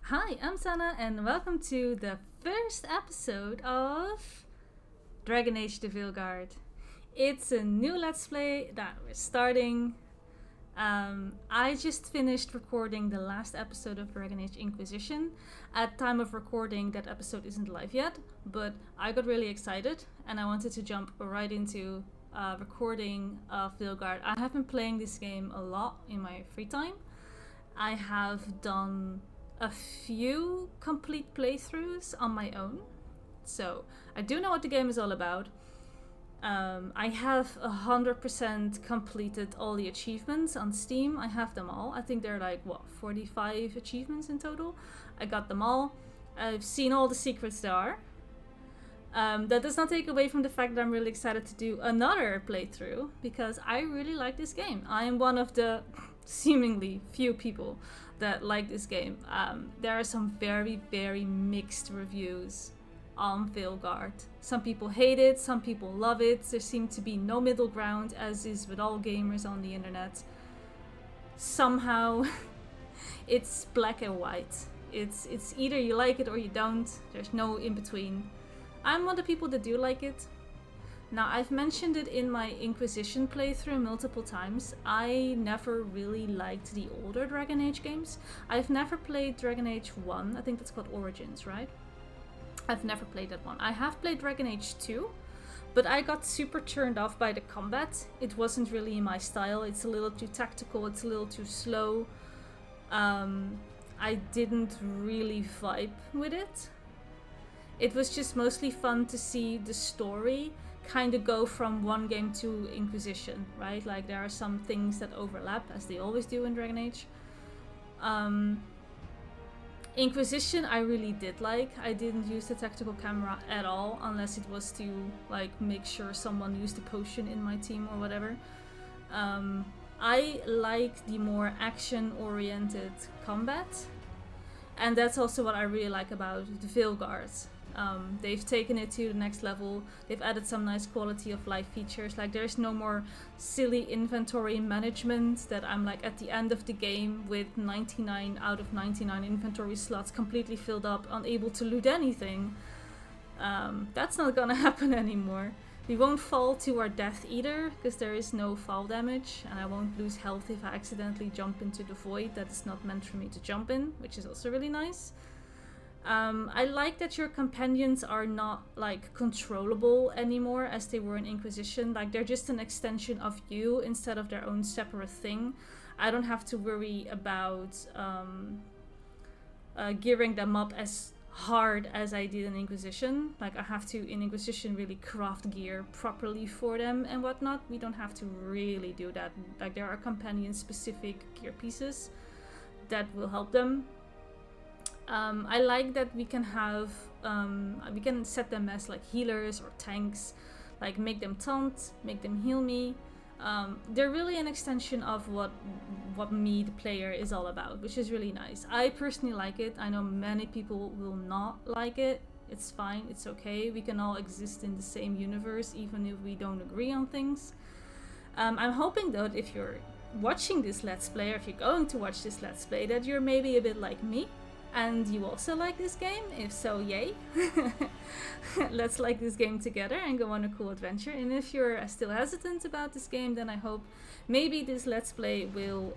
Hi, I'm Sana, and welcome to the first episode of Dragon Age the Veilguard. It's a new Let's Play that we're starting. I just finished recording the last episode of Dragon Age Inquisition. At time of recording, that episode isn't live yet, but I got really excited and I wanted to jump right into recording of Veilguard. I have been playing this game a lot in my free time. I have done a few complete playthroughs on my own, so I do know what the game is all about. I have 100% completed all the achievements on Steam. I have them all. I think there are 45 achievements in total. I got them all. I've seen all the secrets there are. That does not take away from the fact that I'm really excited to do another playthrough because I really like this game. I am one of the seemingly few people that like this game. There are some very, very mixed reviews on Veilguard. Some people hate it, some people love it. There seems to be no middle ground, as is with all gamers on the internet. Somehow, it's black and white. It's either you like it or you don't. There's no in between. I'm one of the people that do like it. Now, I've mentioned it in my Inquisition playthrough multiple times. I never really liked the older Dragon Age games. I've never played Dragon Age 1. I think that's called Origins, right? I've never played that one. I have played Dragon Age 2, but I got super turned off by the combat. It wasn't really my style. It's a little too tactical. It's a little too slow. I didn't really vibe with it. It was just mostly fun to see the story kind of go from one game to Inquisition, right? Like there are some things that overlap, as they always do in Dragon Age. Inquisition I really did like. I didn't use the tactical camera at all, unless it was to make sure someone used a potion in my team or whatever. I like the more action-oriented combat, and that's also what I really like about the Veilguard. They've taken it to the next level. They've added some nice quality of life features. Like there's no more silly inventory management that I'm at the end of the game with 99 out of 99 inventory slots completely filled up, unable to loot anything. That's not gonna happen anymore. We won't fall to our death either, because there is no fall damage, and I won't lose health if I accidentally jump into the void that is not meant for me to jump in, which is also really nice. I like that your companions are not controllable anymore as they were in Inquisition. They're just an extension of you instead of their own separate thing. I don't have to worry about gearing them up as hard as I did in Inquisition. I have to in Inquisition really craft gear properly for them and whatnot. We don't have to really do that. There are companion specific gear pieces that will help them. I like that we can have we can set them as healers or tanks, make them taunt, make them heal me. They're really an extension of what me, the player, is all about, which is really nice. I personally like it. I know many people will not like it. It's fine, it's okay. We can all exist in the same universe even if we don't agree on things. I'm hoping though that if you're watching this Let's Play, or if you're going to watch this Let's Play, that you're maybe a bit like me and you also like this game. If so, yay. Let's like this game together and go on a cool adventure. And if you're still hesitant about this game, then I hope maybe this Let's Play will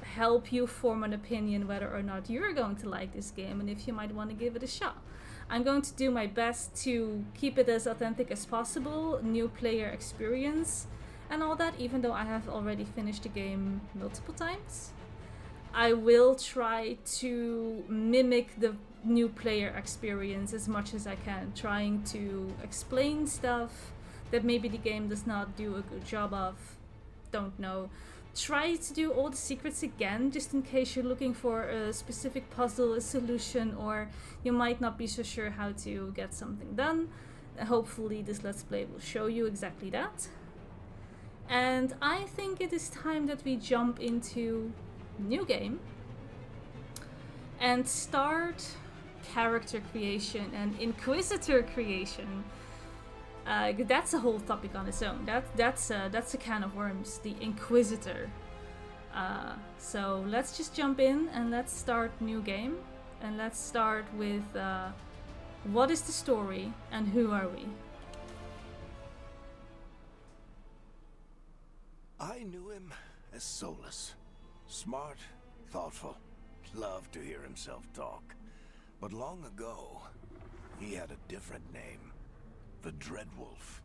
help you form an opinion whether or not you're going to like this game and if you might want to give it a shot. I'm going to do my best to keep it as authentic as possible, new player experience and all that, even though I have already finished the game multiple times. I will try to mimic the new player experience as much as I can, trying to explain stuff that maybe the game does not do a good job of. Don't know. Try to do all the secrets again, just in case you're looking for a specific puzzle, a solution, or you might not be so sure how to get something done. Hopefully this Let's Play will show you exactly that. And I think it is time that we jump into new game and start character creation and inquisitor creation. That's a whole topic on its own. That's a can of worms. The inquisitor. So let's just jump in and let's start new game. And let's start with what is the story and who are we? I knew him as Solus. Smart, thoughtful, loved to hear himself talk. But long ago, he had a different name. The Dreadwolf.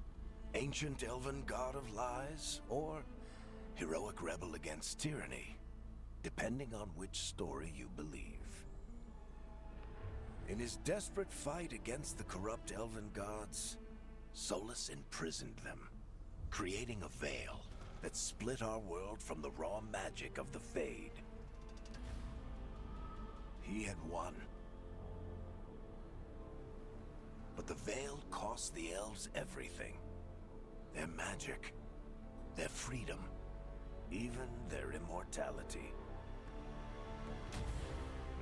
Ancient elven god of lies, or heroic rebel against tyranny, depending on which story you believe. In his desperate fight against the corrupt elven gods, Solus imprisoned them, creating a veil that split our world from the raw magic of the Fade. He had won. But the veil cost the elves everything. Their magic, their freedom, even their immortality.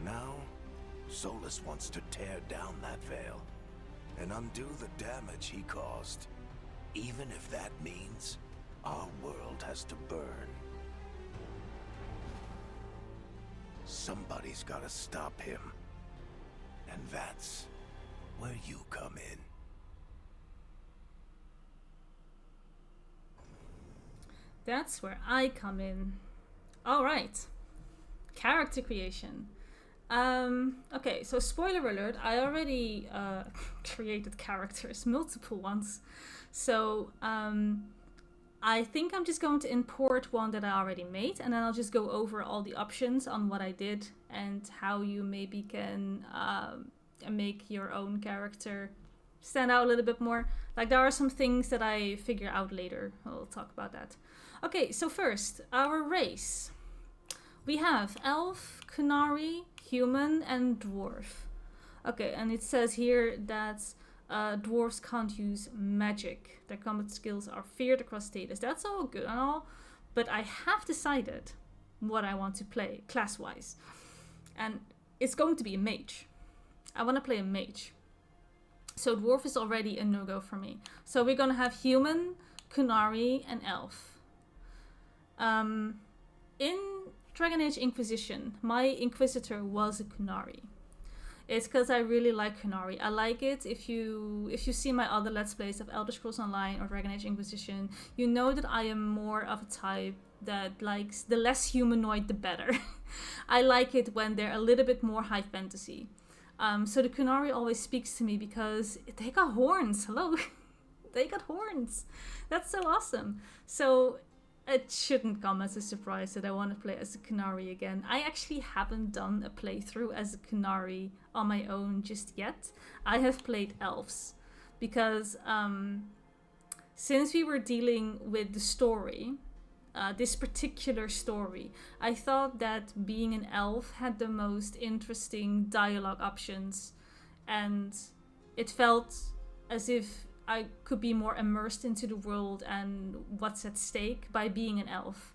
Now, Solus wants to tear down that veil and undo the damage he caused, even if that means our world has to burn. Somebody's gotta stop him. And that's where you come in. That's where I come in. Alright. Character creation. Okay, so spoiler alert, I already created characters, multiple ones. So I think I'm just going to import one that I already made, and then I'll just go over all the options on what I did and how you maybe can make your own character stand out a little bit more. Like, there are some things that I figure out later. I'll talk about that. Okay, so first, our race. We have elf, Kunari, human, and dwarf. Okay, and it says here that dwarves can't use magic. Their combat skills are feared across status. That's all good and all, but I have decided what I want to play class-wise. And it's going to be a mage. I want to play a mage. So dwarf is already a no-go for me. So we're going to have human, Kunari, and elf. In Dragon Age Inquisition, my Inquisitor was a Kunari. It's because I really like Kunari. I like it. If you see my other Let's Plays of Elder Scrolls Online or Dragon Age Inquisition, you know that I am more of a type that likes the less humanoid, the better. I like it when they're a little bit more high fantasy. So the Kunari always speaks to me because they got horns. Hello. They got horns. That's so awesome. So it shouldn't come as a surprise that I want to play as a Kunari again. I actually haven't done a playthrough as a Kunari on my own just yet. I have played elves because since we were dealing with the story, this particular story, I thought that being an elf had the most interesting dialogue options, and it felt as if I could be more immersed into the world and what's at stake by being an elf.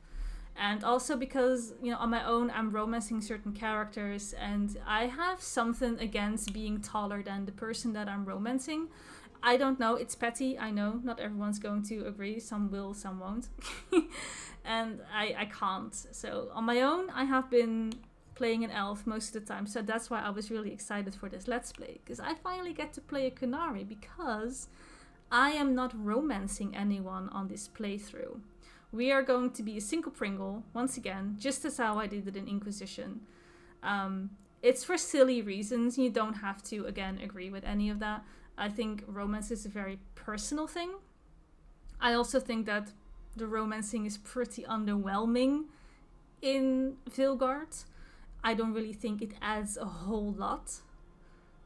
And also because, you know, on my own, I'm romancing certain characters, and I have something against being taller than the person that I'm romancing. I don't know, it's petty, I know, not everyone's going to agree, some will, some won't. And I can't. So on my own, I have been playing an elf most of the time, so that's why I was really excited for this Let's Play, because I finally get to play a Kunari, because I am not romancing anyone on this playthrough. We are going to be a single Pringle, once again, just as how I did it in Inquisition. It's for silly reasons. You don't have to, again, agree with any of that. I think romance is a very personal thing. I also think that the romancing is pretty underwhelming in Veilguard. I don't really think it adds a whole lot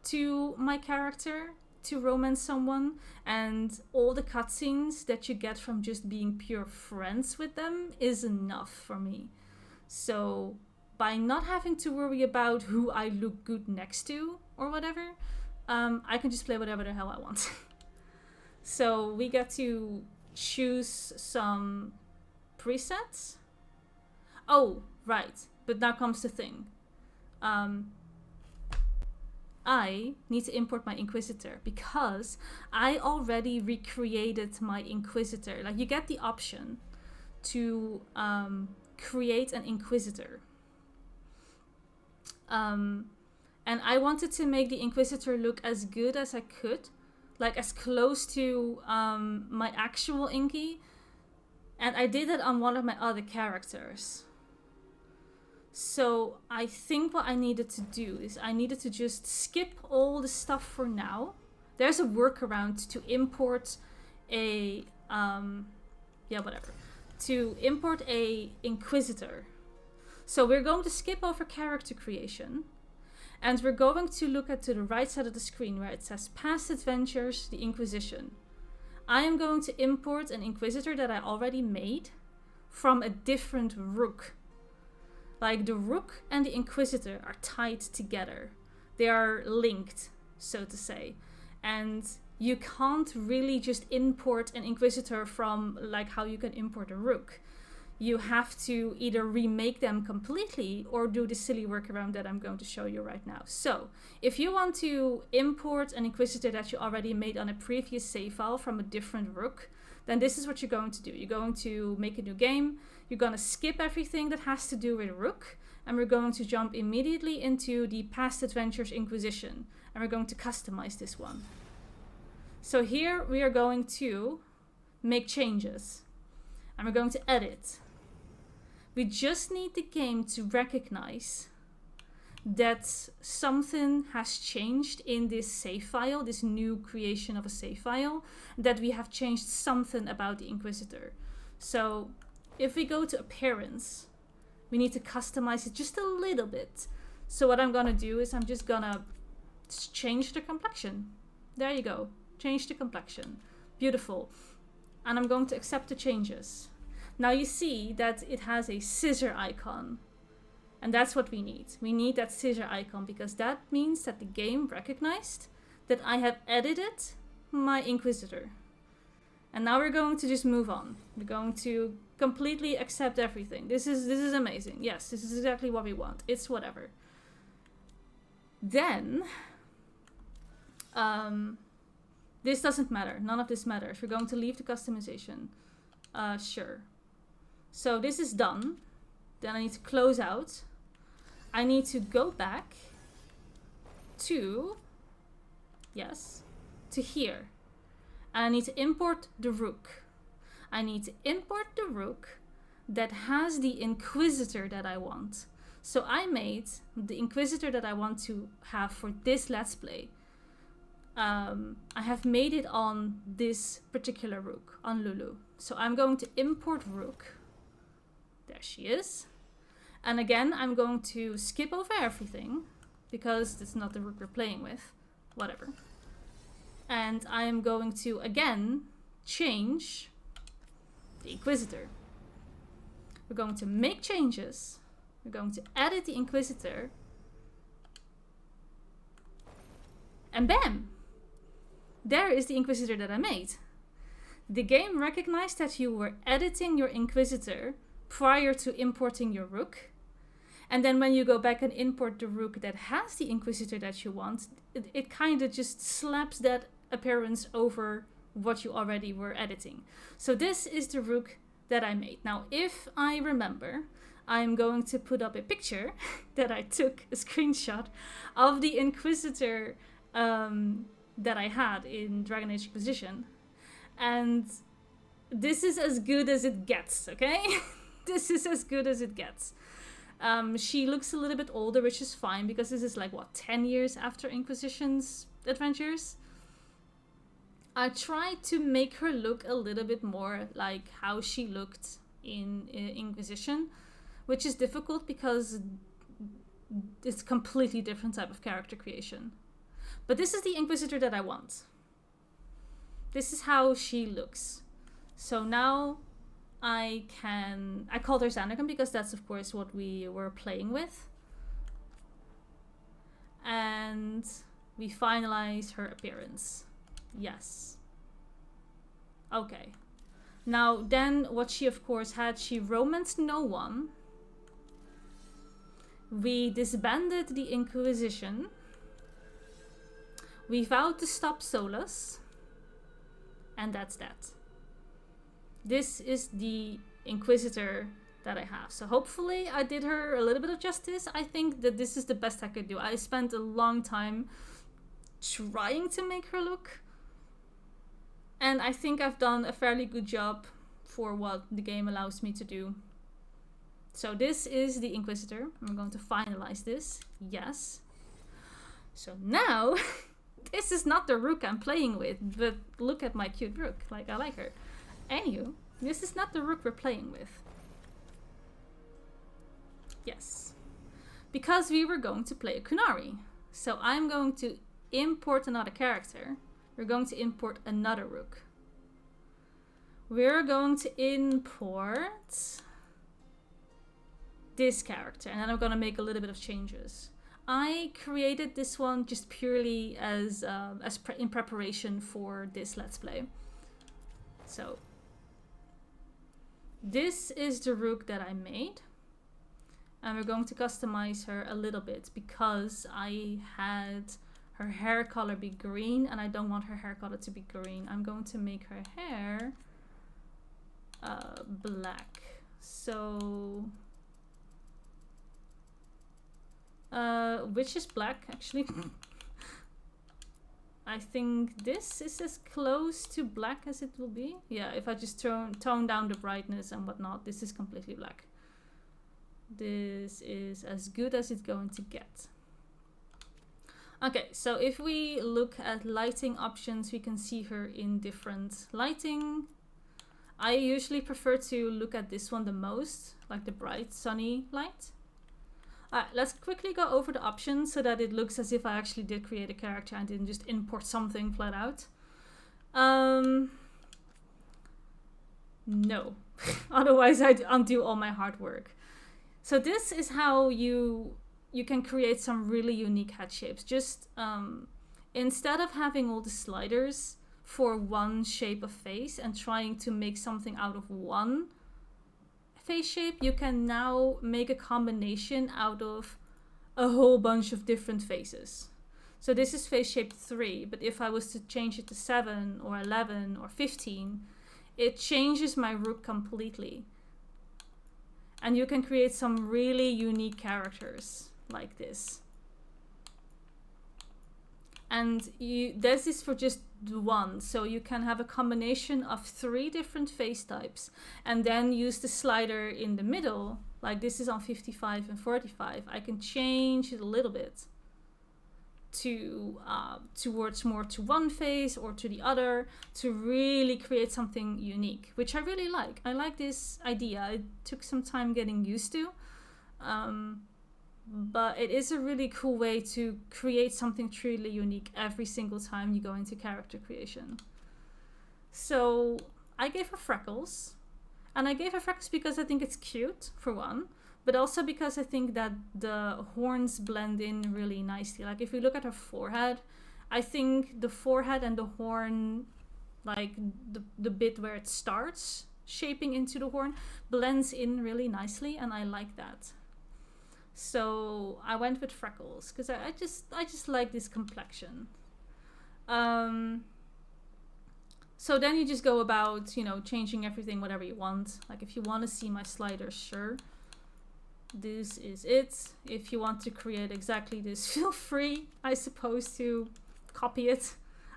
to my character to romance someone, and all the cutscenes that you get from just being pure friends with them is enough for me. So by not having to worry about who I look good next to or whatever, I can just play whatever the hell I want. So we get to choose some presets. Oh, right, but now comes the thing. I need to import my Inquisitor because I already recreated my Inquisitor. Like, you get the option to create an Inquisitor. And I wanted to make the Inquisitor look as good as I could, like as close to my actual Inky. And I did it on one of my other characters. So I think what I needed to do is I needed to just skip all the stuff for now. There's a workaround to import a to import a Inquisitor. So we're going to skip over character creation, and we're going to look at to the right side of the screen where it says Past Adventures, the Inquisition. I am going to import an Inquisitor that I already made from a different rook. Like the rook and the Inquisitor are tied together. They are linked, so to say. And you can't really just import an Inquisitor from like how you can import a rook. You have to either remake them completely or do the silly workaround that I'm going to show you right now. So, if you want to import an Inquisitor that you already made on a previous save file from a different rook, then this is what you're going to do. You're going to make a new game, you're going to skip everything that has to do with rook, and we're going to jump immediately into the Past Adventures Inquisition, and we're going to customize this one. So here we are going to make changes, and we're going to edit. We just need the game to recognize that something has changed in this save file, this new creation of a save file, that we have changed something about the Inquisitor. So if we go to appearance, we need to customize it just a little bit. So what I'm gonna do is I'm just gonna change the complexion. There you go, change the complexion. Beautiful. And I'm going to accept the changes. Now you see that it has a scissor icon. And that's what we need. We need that scissor icon because that means that the game recognized that I have edited my Inquisitor. And now we're going to just move on. We're going to completely accept everything. This is amazing. Yes, this is exactly what we want. It's whatever. Then, this doesn't matter. None of this matters. We're going to leave the customization. Sure. So this is done. Then I need to close out. I need to go back to, yes, to here. And I need to import the rook. I need to import the rook that has the Inquisitor that I want. So I made the Inquisitor that I want to have for this Let's Play. I have made it on this particular rook, on Lulu. So I'm going to import rook. There she is. And again, I'm going to skip over everything because it's not the rook we're playing with. Whatever. And I am going to, again, change the Inquisitor. We're going to make changes. We're going to edit the Inquisitor. And bam! There is the Inquisitor that I made. The game recognized that you were editing your Inquisitor prior to importing your rook. And then when you go back and import the rook that has the Inquisitor that you want, it kind of just slaps that appearance over what you already were editing. So this is the rook that I made. Now, if I remember, I'm going to put up a picture that I took, a screenshot of the Inquisitor that I had in Dragon Age Inquisition. And this is as good as it gets, okay? This is as good as it gets. She looks a little bit older, which is fine because this is like, what, 10 years after Inquisition's adventures? I tried to make her look a little bit more like how she looked in Inquisition, which is difficult because it's a completely different type of character creation. But this is the Inquisitor that I want. This is how she looks. So now I called her Xanarkon because that's of course what we were playing with. And we finalized her appearance. Yes. Okay. Now then what she of course had, she romanced no one. We disbanded the Inquisition. We vowed to stop Solus. And that's that. This is the Inquisitor that I have. So hopefully I did her a little bit of justice. I think that this is the best I could do. I spent a long time trying to make her look, and I think I've done a fairly good job for what the game allows me to do. So this is the Inquisitor. I'm going to finalize this. Yes. So now, this is not the Rook I'm playing with, but look at my cute Rook. Like, I like her. Anywho, this is not the Rook we're playing with. Yes. Because we were going to play a Kunari. So I'm going to import another character. We're going to import another Rook. We're going to import this character, and then I'm going to make a little bit of changes. I created this one just purely as in preparation for this Let's Play. So this is the Rook that I made, and we're going to customize her a little bit because I had her hair color be green, and I don't want her hair color to be green. I'm going to make her hair black. So which is black, actually. I think this is as close to black as it will be. Yeah, if I just tone down the brightness and whatnot, this is completely black. This is as good as it's going to get. Okay, so if we look at lighting options, we can see her in different lighting. I usually prefer to look at this one the most, like the bright sunny light. Alright, let's quickly go over the options so that it looks as if I actually did create a character and didn't just import something flat out. No. Otherwise I'd undo all my hard work. So this is how you can create some really unique head shapes. Just instead of having all the sliders for one shape of face and trying to make something out of one face shape, you can now make a combination out of a whole bunch of different faces. So this is face shape 3, but if I was to change it to 7 or 11 or 15, it changes my Rook completely. And you can create some really unique characters like this. And this is for just one, so you can have a combination of 3 different face types and then use the slider in the middle, like this is on 55 and 45. I can change it a little bit to towards more to one face or to the other to really create something unique, which I really like. I like this idea. It took some time getting used to. But it is a really cool way to create something truly unique every single time you go into character creation. So I gave her freckles. And I gave her freckles because I think it's cute, for one. But also because I think that the horns blend in really nicely. Like if you look at her forehead, I think the forehead and the horn, like the bit where it starts shaping into the horn, blends in really nicely. And I like that. So I went with freckles because I just like this complexion. So then you just go about, changing everything whatever you want. Like if you want to see my sliders, sure. This is it. If you want to create exactly this, feel free, I suppose, to copy it.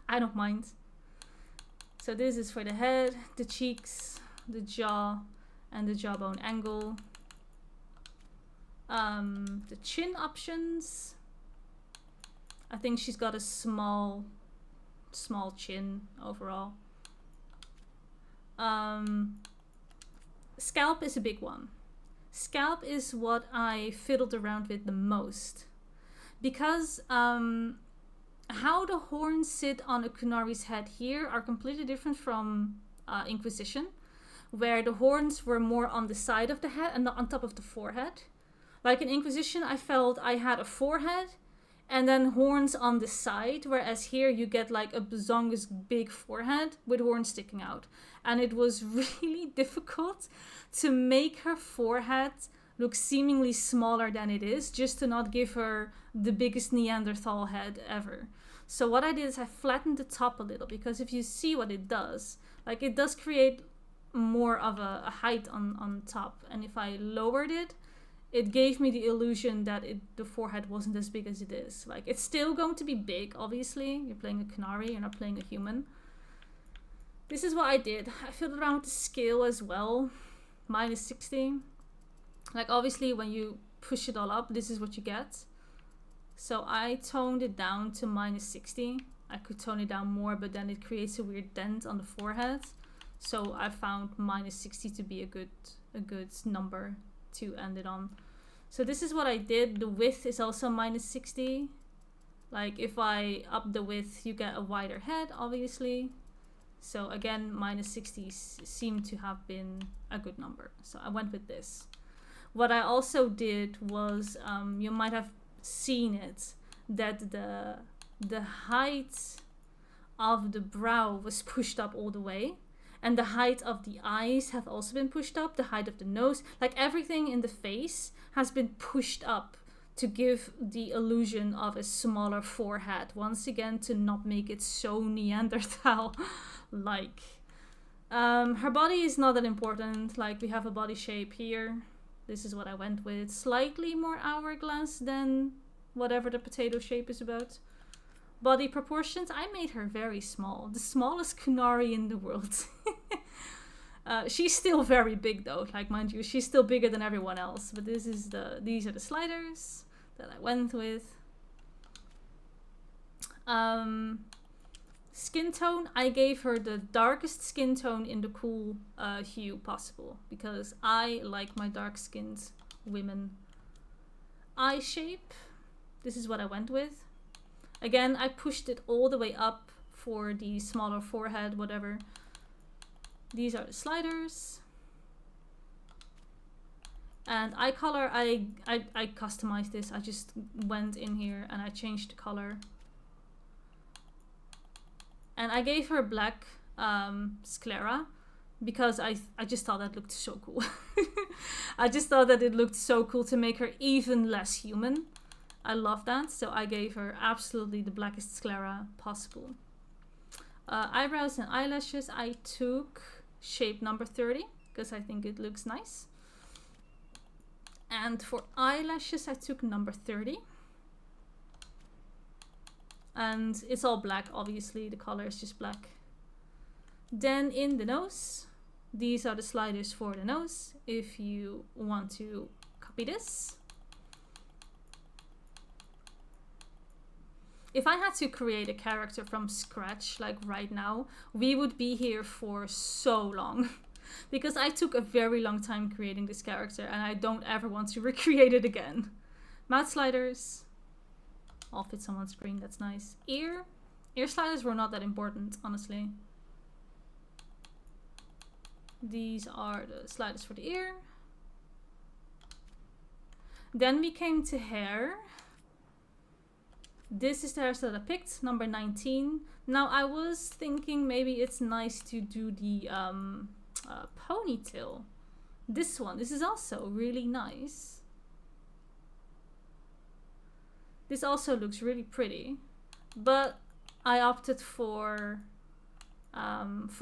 I don't mind. So this is for the head, the cheeks, the jaw, and the jawbone angle. The chin options. I think she's got a small chin overall. Scalp is a big one. Scalp is what I fiddled around with the most. Because how the horns sit on a Kunari's head here are completely different from Inquisition, where the horns were more on the side of the head and not on top of the forehead. Like in Inquisition, I felt I had a forehead and then horns on the side, whereas here you get like a bazongus big forehead with horns sticking out. And it was really difficult to make her forehead look seemingly smaller than it is, just to not give her the biggest Neanderthal head ever. So what I did is I flattened the top a little, because if you see what it does, like it does create more of a height on top. And if I lowered it, it gave me the illusion that the forehead wasn't as big as it is. Like, it's still going to be big, obviously. You're playing a Qunari, you're not playing a human. This is what I did. I fiddled around with the scale as well. -60. Like, obviously, when you push it all up, this is what you get. So I toned it down to -60. I could tone it down more, but then it creates a weird dent on the forehead. So I found -60 to be a good number to end it on. So this is what I did. The width is also -60. Like, if I up the width, you get a wider head, obviously. So again, -60 seemed to have been a good number. So I went with this. What I also did was, you might have seen it, that the height of the brow was pushed up all the way. And the height of the eyes have also been pushed up. The height of the nose. Like, everything in the face has been pushed up to give the illusion of a smaller forehead. Once again, to not make it so Neanderthal-like. Her body is not that important. Like, we have a body shape here. This is what I went with. Slightly more hourglass than whatever the potato shape is about. Body proportions, I made her very small. The smallest Qunari in the world. She's still very big though. Like, mind you, she's still bigger than everyone else. But these are the sliders that I went with. Skin tone, I gave her the darkest skin tone in the cool hue possible. Because I like my dark-skinned women. Eye shape, this is what I went with. Again, I pushed it all the way up for the smaller forehead, whatever. These are the sliders. And eye color, I customized this. I just went in here and I changed the color. And I gave her black sclera because I just thought that looked so cool. I just thought that it looked so cool to make her even less human. I love that, so I gave her absolutely the blackest sclera possible. Eyebrows and eyelashes, I took shape number 30 because I think it looks nice. And for eyelashes, I took number 30. And it's all black, obviously, the color is just black. Then in the nose, these are the sliders for the nose, if you want to copy this. If I had to create a character from scratch, like right now, we would be here for so long. Because I took a very long time creating this character and I don't ever want to recreate it again. Mouth sliders. I'll fit some on screen, that's nice. Ear sliders were not that important, honestly. These are the sliders for the ear. Then we came to hair. This is the hairstyle I picked, number 19. Now I was thinking maybe it's nice to do the ponytail. This one, this is also really nice. This also looks really pretty, but I opted for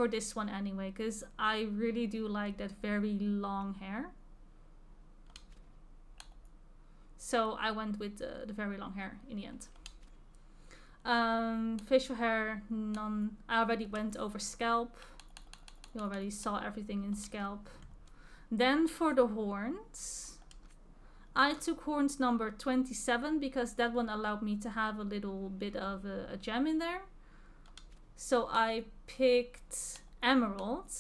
this one anyway, because I really do like that very long hair. So I went with the very long hair in the end. Facial hair, none. I already went over scalp. You already saw everything in scalp. Then for the horns, I took horns number 27 because that one allowed me to have a little bit of a gem in there. So I picked emerald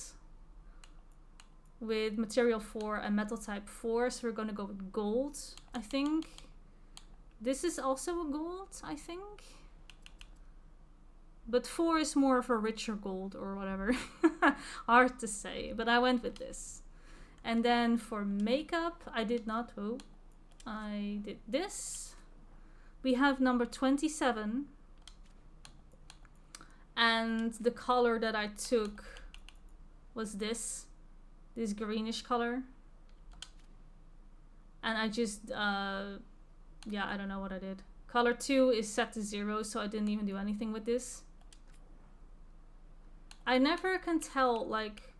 with material 4 and metal type 4. So we're going to go with gold, I think. This is also a gold, I think. But 4 is more of a richer gold or whatever. Hard to say, but I went with this. And then for makeup, I did this. We have number 27. And the color that I took was this greenish color. And I just, I don't know what I did. Color 2 is set to 0, so I didn't even do anything with this. I never can tell, like,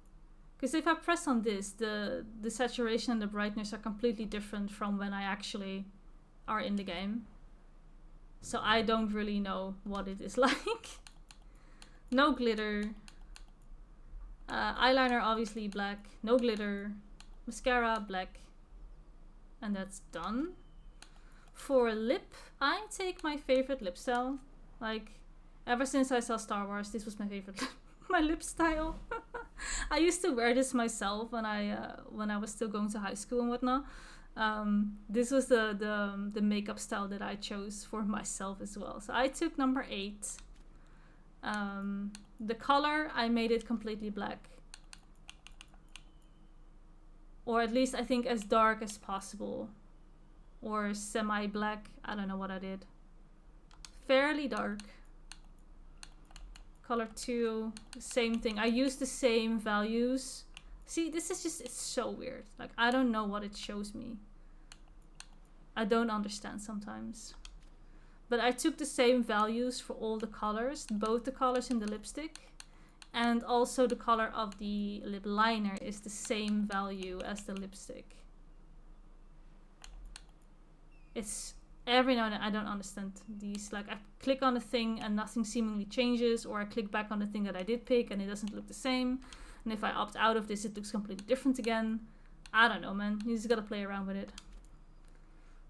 Because if I press on this, the saturation and the brightness are completely different from when I actually are in the game. So I don't really know what it is like. No glitter. Eyeliner obviously black. No glitter. Mascara black. And that's done. For lip, I take my favorite lip style. Like, ever since I saw Star Wars, this was my favorite my lip style. I used to wear this myself when I was still going to high school and whatnot. This was the makeup style that I chose for myself as well. So I took number 8. The color, I made it completely black. Or at least I think as dark as possible. Or semi-black. I don't know what I did. Fairly dark. Color 2, same thing. I used the same values. See, this is just, it's so weird. Like, I don't know what it shows me. I don't understand sometimes. But I took the same values for all the colors. Both the colors in the lipstick. And also the color of the lip liner is the same value as the lipstick. It's every now and then I don't understand these. Like, I click on a thing and nothing seemingly changes, or I click back on the thing that I did pick and it doesn't look the same. And if I opt out of this, it looks completely different again. I don't know, man. You just gotta play around with it.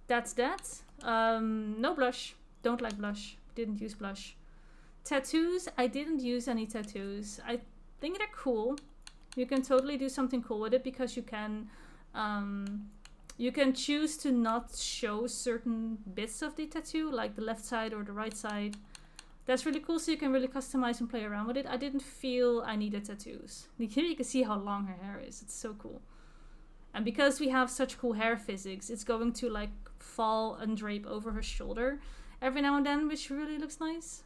That's that. No blush. Don't like blush. Didn't use blush. Tattoos. I didn't use any tattoos. I think they're cool. You can totally do something cool with it because you can choose to not show certain bits of the tattoo, like the left side or the right side. That's really cool, so you can really customize and play around with it. I didn't feel I needed tattoos. Here you can see how long her hair is. It's so cool. And because we have such cool hair physics, it's going to like fall and drape over her shoulder every now and then, which really looks nice.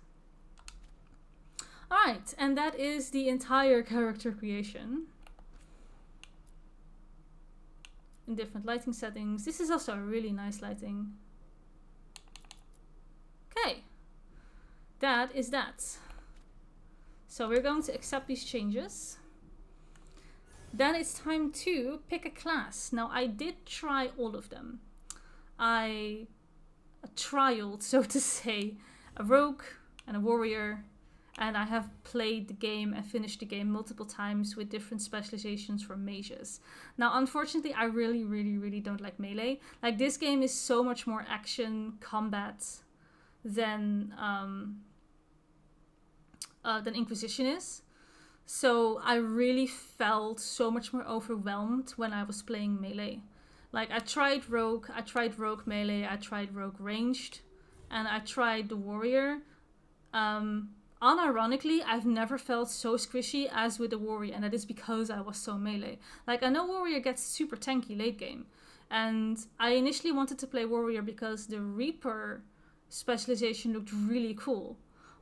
Alright, and that is the entire character creation. In different lighting settings. This is also a really nice lighting. Okay. That is that. So we're going to accept these changes. Then it's time to pick a class. Now I did try all of them. I trialed, so to say, a rogue and a warrior. And I have played the game and finished the game multiple times with different specializations for mages. Now, unfortunately, I really don't like melee. Like, this game is so much more action combat than Inquisition is. So I really felt so much more overwhelmed when I was playing melee. Like, I tried rogue melee, I tried rogue ranged, and I tried the warrior. Unironically, I've never felt so squishy as with the warrior, and that is because I was so melee. Like, I know warrior gets super tanky late game, and I initially wanted to play warrior because the Reaper specialization looked really cool,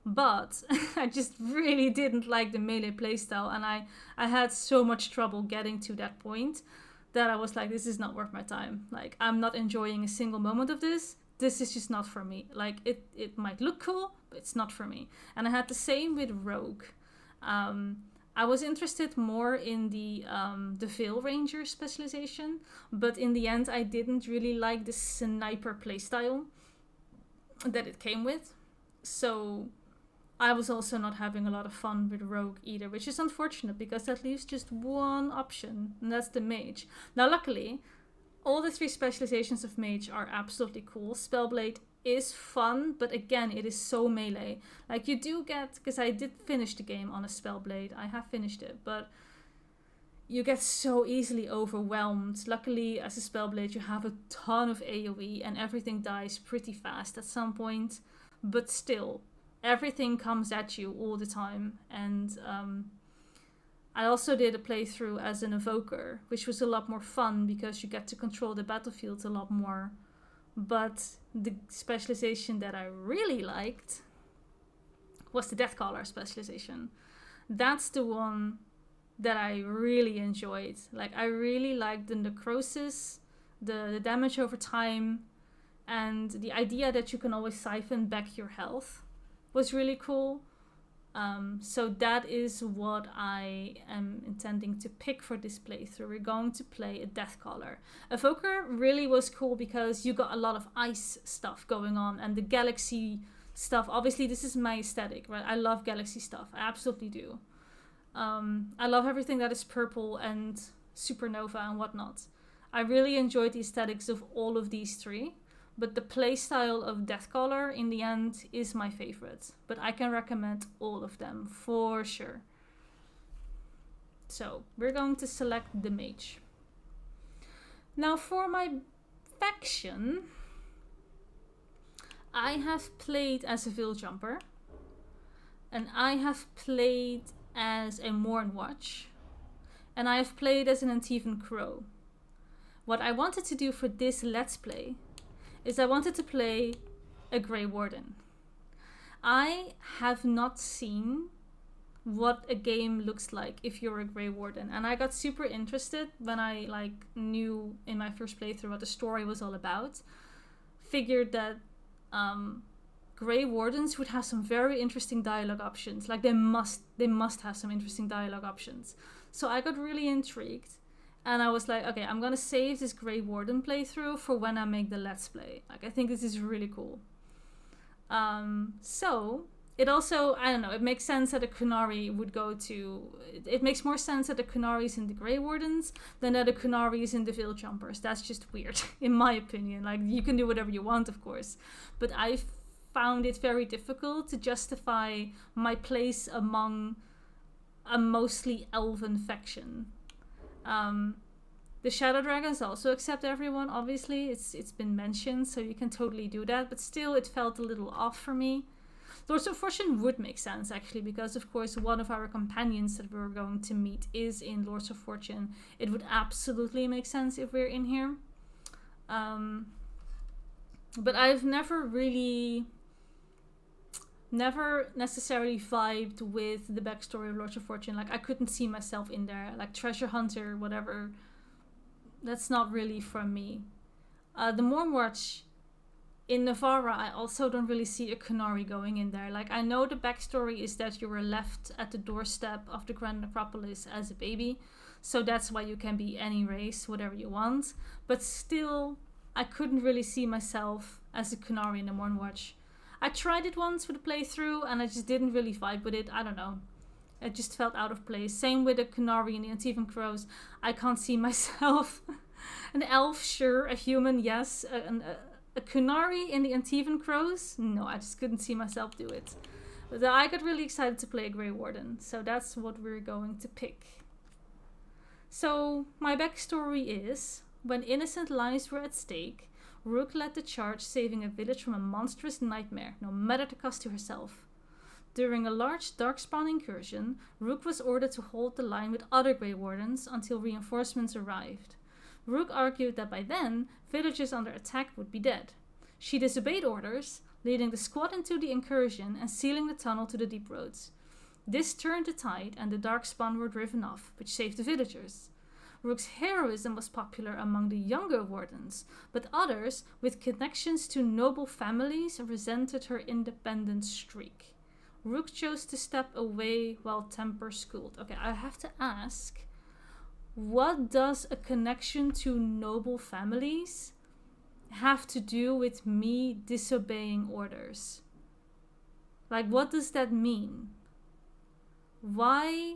but I just really didn't like the melee playstyle, and I had so much trouble getting to that point that I was like, this is not worth my time. Like, I'm not enjoying a single moment of this. This is just not for me. Like, it might look cool, but it's not for me. And I had the same with Rogue. I was interested more in the Veil Ranger specialization, but in the end I didn't really like the sniper playstyle that it came with. So I was also not having a lot of fun with Rogue either, which is unfortunate because that leaves just one option, and that's the Mage. Now luckily, all the 3 specializations of Mage are absolutely cool. Spellblade is fun, but again, it is so melee. Like, you do get, because I did finish the game on a Spellblade, I have finished it, but you get so easily overwhelmed. Luckily, as a Spellblade, you have a ton of AoE and everything dies pretty fast at some point, but still, everything comes at you all the time. And I also did a playthrough as an evoker, which was a lot more fun because you get to control the battlefield a lot more. But the specialization that I really liked was the Deathcaller specialization. That's the one that I really enjoyed. Like, I really liked the necrosis, the damage over time, and the idea that you can always siphon back your health was really cool. So that is what I am intending to pick for this playthrough. We're going to play a Deathcaller. Evoker really was cool because you got a lot of ice stuff going on, and the galaxy stuff. Obviously, this is my aesthetic, right? I love galaxy stuff. I absolutely do. I love everything that is purple and supernova and whatnot. I really enjoyed the aesthetics of all of these three. But the playstyle of Deathcaller, in the end, is my favorite. But I can recommend all of them, for sure. So, we're going to select the mage. Now, for my faction, I have played as a Veil Jumper. And I have played as a Mornwatch. And I have played as an Antivan Crow. What I wanted to do for this Let's Play is I wanted to play a Grey Warden. I have not seen what a game looks like if you're a Grey Warden, and I got super interested when I knew in my first playthrough what the story was all about. Figured that Grey Wardens would have some very interesting dialogue options. Like they must have some interesting dialogue options. So I got really intrigued. And I was like, okay, I'm going to save this Grey Warden playthrough for when I make the Let's Play. Like, I think this is really cool. So, it also, I don't know, it makes sense that a Kunari would go to... It makes more sense that a Kunari is in the Grey Wardens than that a Kunari is in the Veil Jumpers. That's just weird, in my opinion. Like, you can do whatever you want, of course. But I found it very difficult to justify my place among a mostly elven faction. The Shadow Dragons also accept everyone, obviously. It's been mentioned, so you can totally do that. But still, it felt a little off for me. Lords of Fortune would make sense, actually, because, of course, one of our companions that we're going to meet is in Lords of Fortune. It would absolutely make sense if we're in here. But I've never necessarily vibed with the backstory of Lords of Fortune. Like, I couldn't see myself in there. Like, treasure hunter, whatever. That's not really from me. The Mornwatch in Navarra, I also don't really see a Kunari going in there. Like, I know the backstory is that you were left at the doorstep of the Grand Necropolis as a baby. So that's why you can be any race, whatever you want. But still, I couldn't really see myself as a Kunari in the Mornwatch. I tried it once with a playthrough and I just didn't really vibe with it. I don't know. It just felt out of place. Same with the Kunari and the Antivan Crows. I can't see myself. An elf, sure. A human, yes. A Kunari in the Antivan Crows? No, I just couldn't see myself do it. But I got really excited to play a Grey Warden. So that's what we're going to pick. So my backstory is, when innocent lives were at stake, Rook led the charge, saving a village from a monstrous nightmare, no matter the cost to herself. During a large Darkspawn incursion, Rook was ordered to hold the line with other Grey Wardens until reinforcements arrived. Rook argued that by then, villages under attack would be dead. She disobeyed orders, leading the squad into the incursion and sealing the tunnel to the deep roads. This turned the tide and the Darkspawn were driven off, which saved the villagers. Rook's heroism was popular among the younger wardens, but others with connections to noble families resented her independent streak. Rook chose to step away while tempers cooled. Okay, I have to ask, what does a connection to noble families have to do with me disobeying orders? Like, what does that mean? Why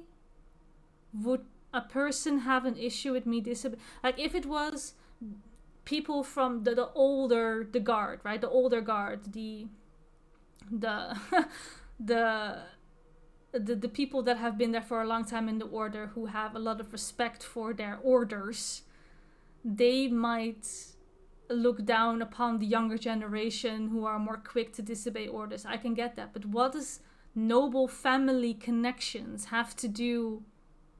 would a person have an issue with me disobeying? Like, if it was people from the guard, right? The older guard, the the people that have been there for a long time in the order, who have a lot of respect for their orders, they might look down upon the younger generation who are more quick to disobey orders. I can get that, but what does noble family connections have to do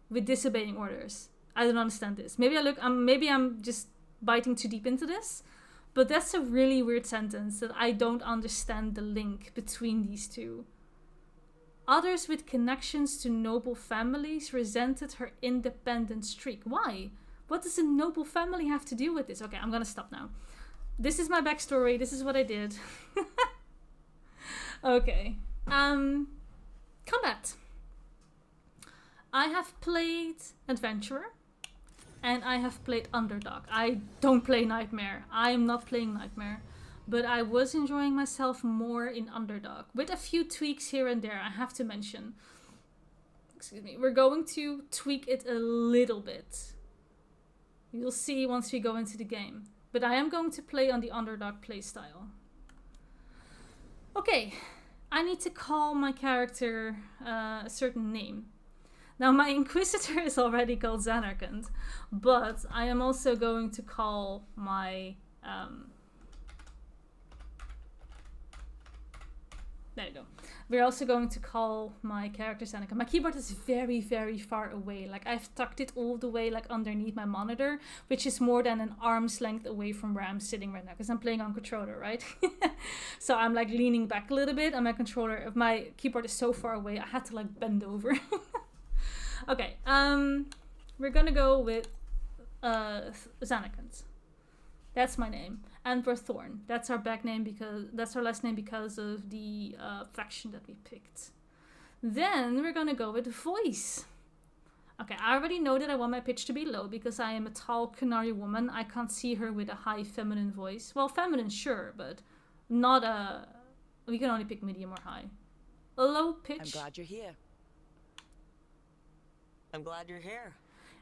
with disobeying orders? I don't understand this. Maybe I'm just biting too deep into this, but that's a really weird sentence that I don't understand the link between these two. Others with connections to noble families resented her independent streak. Why? What does a noble family have to do with this? Okay, I'm gonna stop now. This is my backstory. This is what I did. Okay. Combat. I have played Adventurer. And I have played Underdog. I don't play Nightmare. I'm not playing Nightmare. But I was enjoying myself more in Underdog. With a few tweaks here and there, I have to mention. Excuse me. We're going to tweak it a little bit. You'll see once we go into the game. But I am going to play on the Underdog playstyle. Okay. I need to call my character a certain name. Now, my Inquisitor is already called Zanarkand, but I am also going to call my... there you go. We're also going to call my character Zanarkand. My keyboard is very, very far away. Like, I've tucked it all the way, like, underneath my monitor, which is more than an arm's length away from where I'm sitting right now, because I'm playing on controller, right? So I'm, like, leaning back a little bit, and my keyboard is so far away, I had to, like, bend over. Okay, we're gonna go with Zanarkand. That's my name. And we're Thorn. That's our back name because that's our last name because of the faction that we picked. Then we're gonna go with voice. Okay, I already know that I want my pitch to be low because I am a tall Canary woman. I can't see her with a high feminine voice. Well, feminine, sure, but not a... We can only pick medium or high. A low pitch. I'm glad you're here. I'm glad you're here.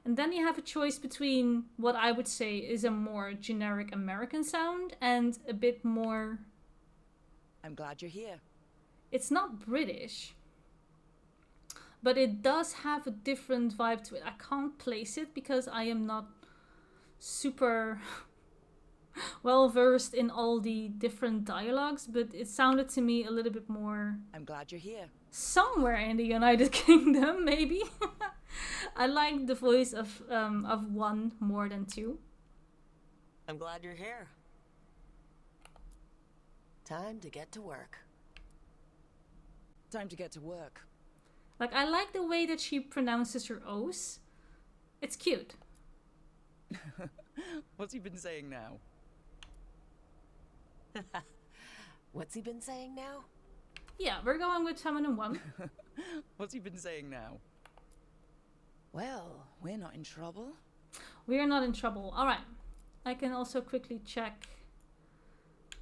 And then you have a choice between what I would say is a more generic American sound and a bit more... I'm glad you're here. It's not British, but it does have a different vibe to it. I can't place it because I am not super well versed in all the different dialogues, but it sounded to me a little bit more... I'm glad you're here. Somewhere in the United Kingdom, maybe. I like the voice of one more than two. I'm glad you're here. Time to get to work. Time to get to work. Like, I like the way that she pronounces her O's. It's cute. What's he been saying now? What's he been saying now? Yeah, we're going with feminine one. What's he been saying now? Well, we're not in trouble. We are not in trouble. All right. I can also quickly check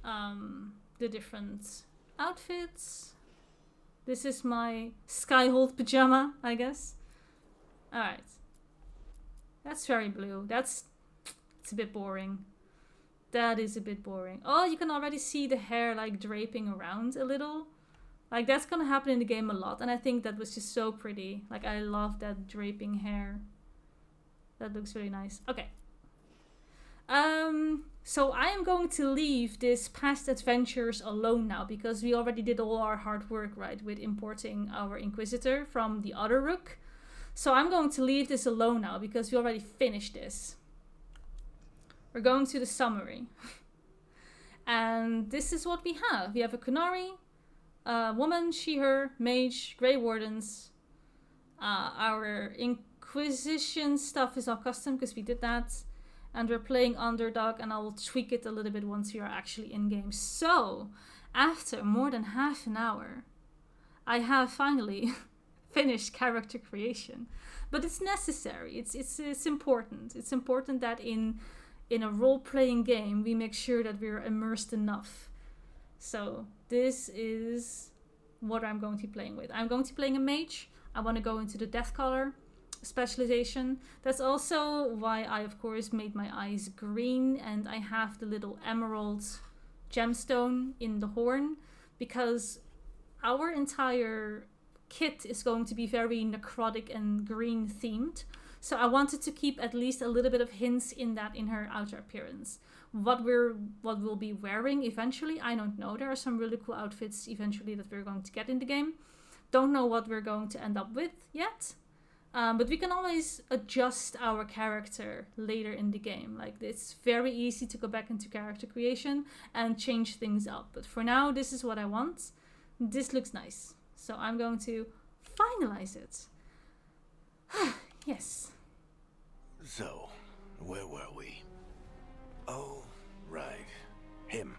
the different outfits. This is my Skyhold pajama, I guess. All right. That's very blue. It's a bit boring. That is a bit boring. Oh, you can already see the hair like draping around a little. Like, that's gonna happen in the game a lot, and I think that was just so pretty. Like, I love that draping hair. That looks really nice. Okay. So I am going to leave this past adventures alone now, because we already did all our hard work, right, with importing our Inquisitor from the other Rook. So I'm going to leave this alone now, because we already finished this. We're going to the summary. And this is what we have. We have a Kunari, woman, she, her, mage, Grey Wardens. Our Inquisition stuff is all custom because we did that. And we're playing Underdog, and I will tweak it a little bit once we are actually in-game. So, after more than half an hour, I have finally finished character creation. But it's necessary. It's important. It's important that in a role-playing game, we make sure that we're immersed enough. So, this is what I'm going to be playing with. I'm going to be playing a mage. I want to go into the Death Color specialization. That's also why I, of course, made my eyes green, and I have the little emerald gemstone in the horn, because our entire kit is going to be very necrotic and green themed. So I wanted to keep at least a little bit of hints in that in her outer appearance. What we'll be wearing eventually, I don't know. There are some really cool outfits eventually that we're going to get in the game. Don't know what we're going to end up with yet. But we can always adjust our character later in the game. Like, it's very easy to go back into character creation and change things up. But for now, this is what I want. This looks nice. So I'm going to finalize it. Yes. So, where were we? Oh, right. Him.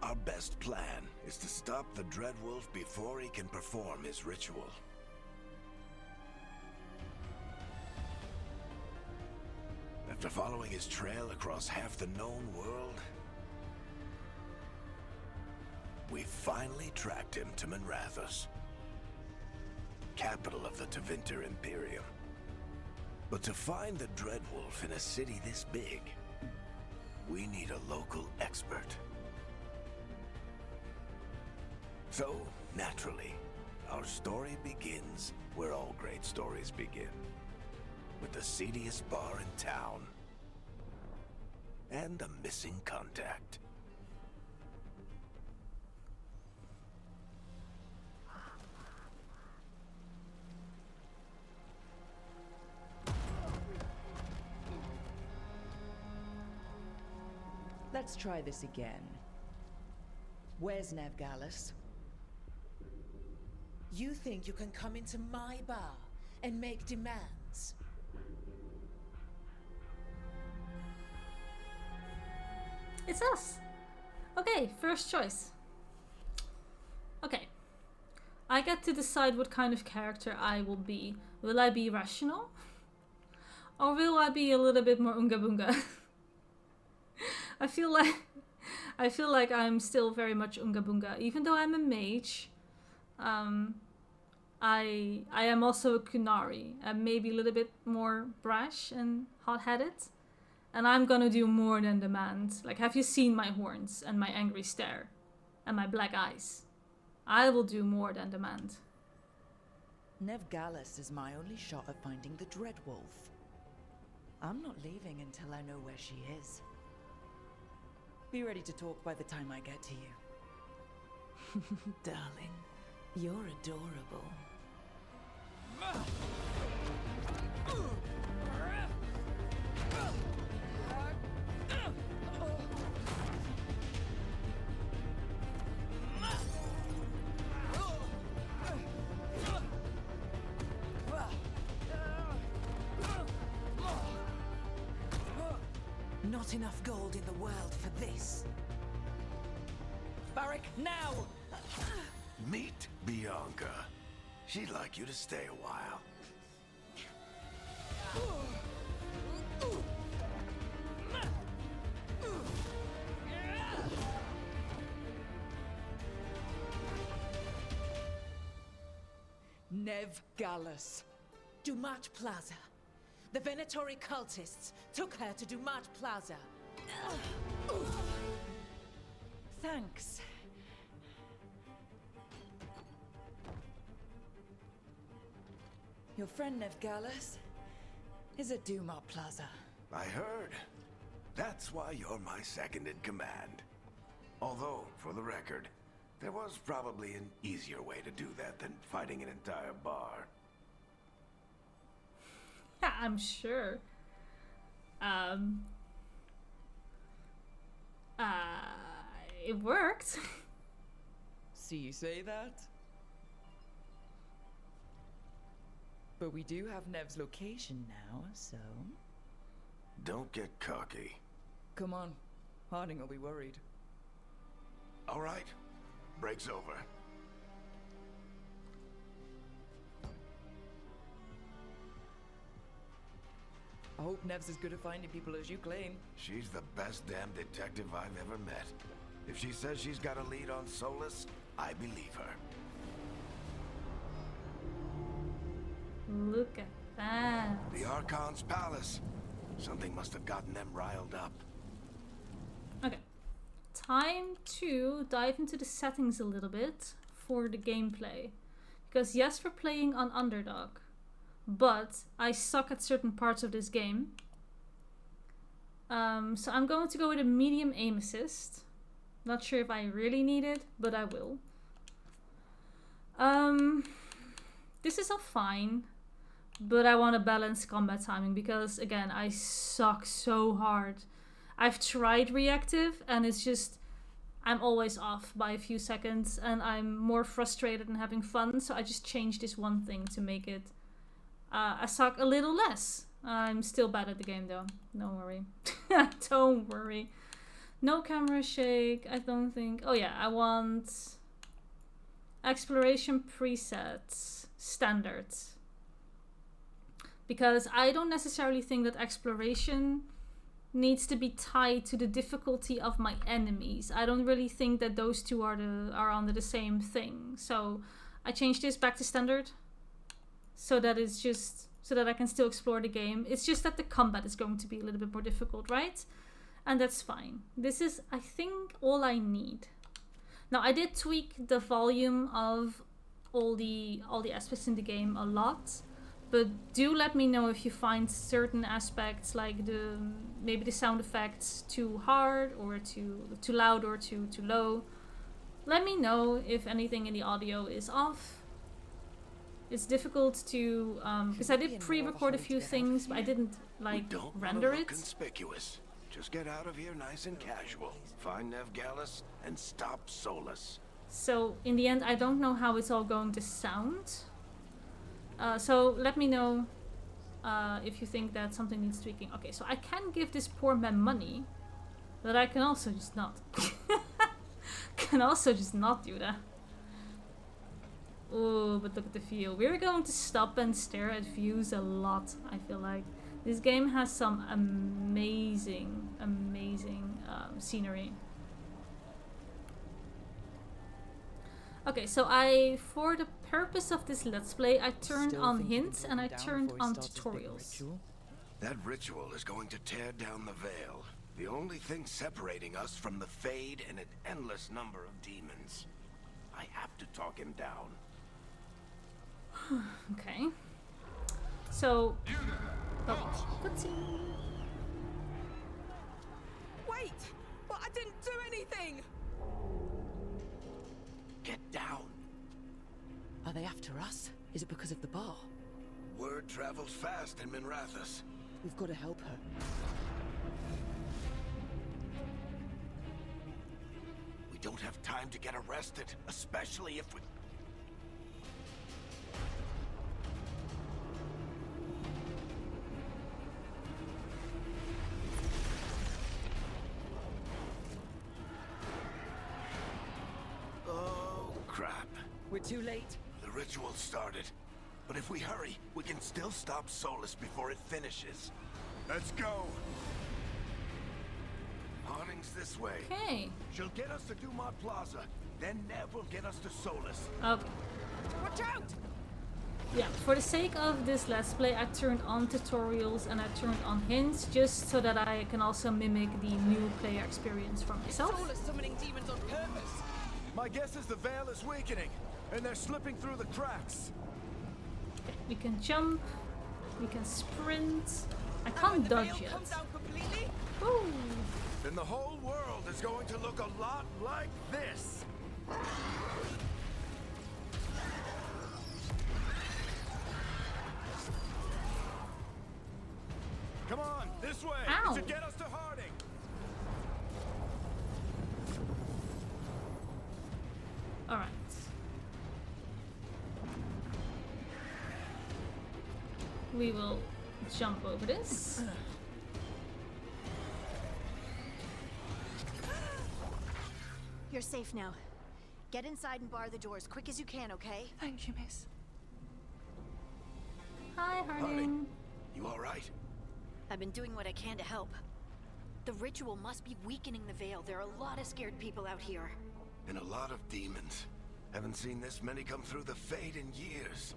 Our best plan is to stop the Dreadwolf before he can perform his ritual. After following his trail across half the known world, we finally tracked him to Minrathous, capital of the Tevinter Imperium. But to find the Dreadwolf in a city this big, we need a local expert. So, naturally, our story begins where all great stories begin. With the seediest bar in town. And a missing contact. Let's try this again. Where's Nevgalis? You think you can come into my bar and make demands? It's us. Okay, first choice. Okay. I get to decide what kind of character I will be. Will I be rational? Or will I be a little bit more unga bunga? I feel like I'm still very much unga bunga, even though I'm a mage. I am also a Kunari, and maybe a little bit more brash and hot-headed. And I'm gonna do more than demand. Like, have you seen my horns and my angry stare and my black eyes? I will do more than demand. Nevgalis is my only shot at finding the Dreadwolf. I'm not leaving until I know where she is. Be ready to talk by the time I get to you. Darling, you're adorable. Not enough gold in the world for this. Barak, now! Meet Bianca. She'd like you to stay a while. Nevgalis. Dumat Plaza. The Venatori cultists took her to Dumat Plaza. Thanks. Your friend Nevgalis is at Dumat Plaza. I heard. That's why you're my second in command. Although, for the record, there was probably an easier way to do that than fighting an entire bar. Yeah, I'm sure. It worked. See you say that? But we do have Nev's location now, so... Don't get cocky. Come on. Harding will be worried. All right. Break's over. I hope Nev's as good at finding people as you claim. She's the best damn detective I've ever met. If she says she's got a lead on Solus, I believe her. Look at that. The Archon's palace. Something must have gotten them riled up. Okay. Time to dive into the settings a little bit for the gameplay. Because yes, we're playing on Underdog, but I suck at certain parts of this game. So I'm going to go with a medium aim assist. Not sure if I really need it, but I will. This is all fine, but I want to balance combat timing because, again, I suck so hard. I've tried reactive and it's just, I'm always off by a few seconds and I'm more frustrated than having fun, so I just changed this one thing to make it I suck a little less. I'm still bad at the game though, don't worry. Don't worry. No camera shake, I don't think. Oh yeah, I want exploration presets, standards. Because I don't necessarily think that exploration needs to be tied to the difficulty of my enemies. I don't really think that those two are under the same thing. So I changed this back to standard so that it's just so that I can still explore the game. It's just that the combat is going to be a little bit more difficult, right? And that's fine. This is, I think, all I need. Now I did tweak the volume of all the aspects in the game a lot. But do let me know if you find certain aspects, like maybe the sound effects too hard or too loud or too low. Let me know if anything in the audio is off. It's difficult to because I did pre-record a few things, but I didn't render it. Conspicuous. Just get out of here nice and casual. Find Nev Gallus and stop Solus. So in the end, I don't know how it's all going to sound. So let me know if you think that something needs tweaking. Okay, so I can give this poor man money, but I can also just not. Can also just not do that. Oh, but look at the view. We're going to stop and stare at views a lot, I feel like. This game has some amazing scenery. Okay, so for the purpose of this Let's Play, I turned on hints and I turned on tutorials. That ritual is going to tear down the veil. The only thing separating us from the Fade and an endless number of demons. I have to talk him down. Okay. So... Oh, cutscene. Wait! But I didn't do anything! Get down. Are they after us? Is it because of the bar? Word travels fast in Minrathous. We've got to help her. We don't have time to get arrested, especially if we... Oh, crap. We're too late. The ritual started. But if we hurry, we can still stop Solus before it finishes. Let's go! Harding's this way. Okay. She'll get us to Dumont Plaza. Then Nev will get us to Solus. Okay. Watch out! Yeah, for the sake of this Let's Play, I turned on tutorials and I turned on hints just so that I can also mimic the new player experience for myself. Solus summoning demons on purpose. My guess is the veil is weakening, and they're slipping through the cracks. Okay, we can jump, we can sprint. I And when can't the dodge veil yet. comes down completely, Woo! Then the whole world is going to look a lot like this. Come on, this way. Ow. It should get us to Harding. Alright. We will jump over this. You're safe now. Get inside and bar the door as quick as you can, okay? Thank you, miss. Hi, Harding. Harding. You alright? I've been doing what I can to help. The ritual must be weakening the veil. There are a lot of scared people out here. And a lot of demons. Haven't seen this many come through the Fade in years.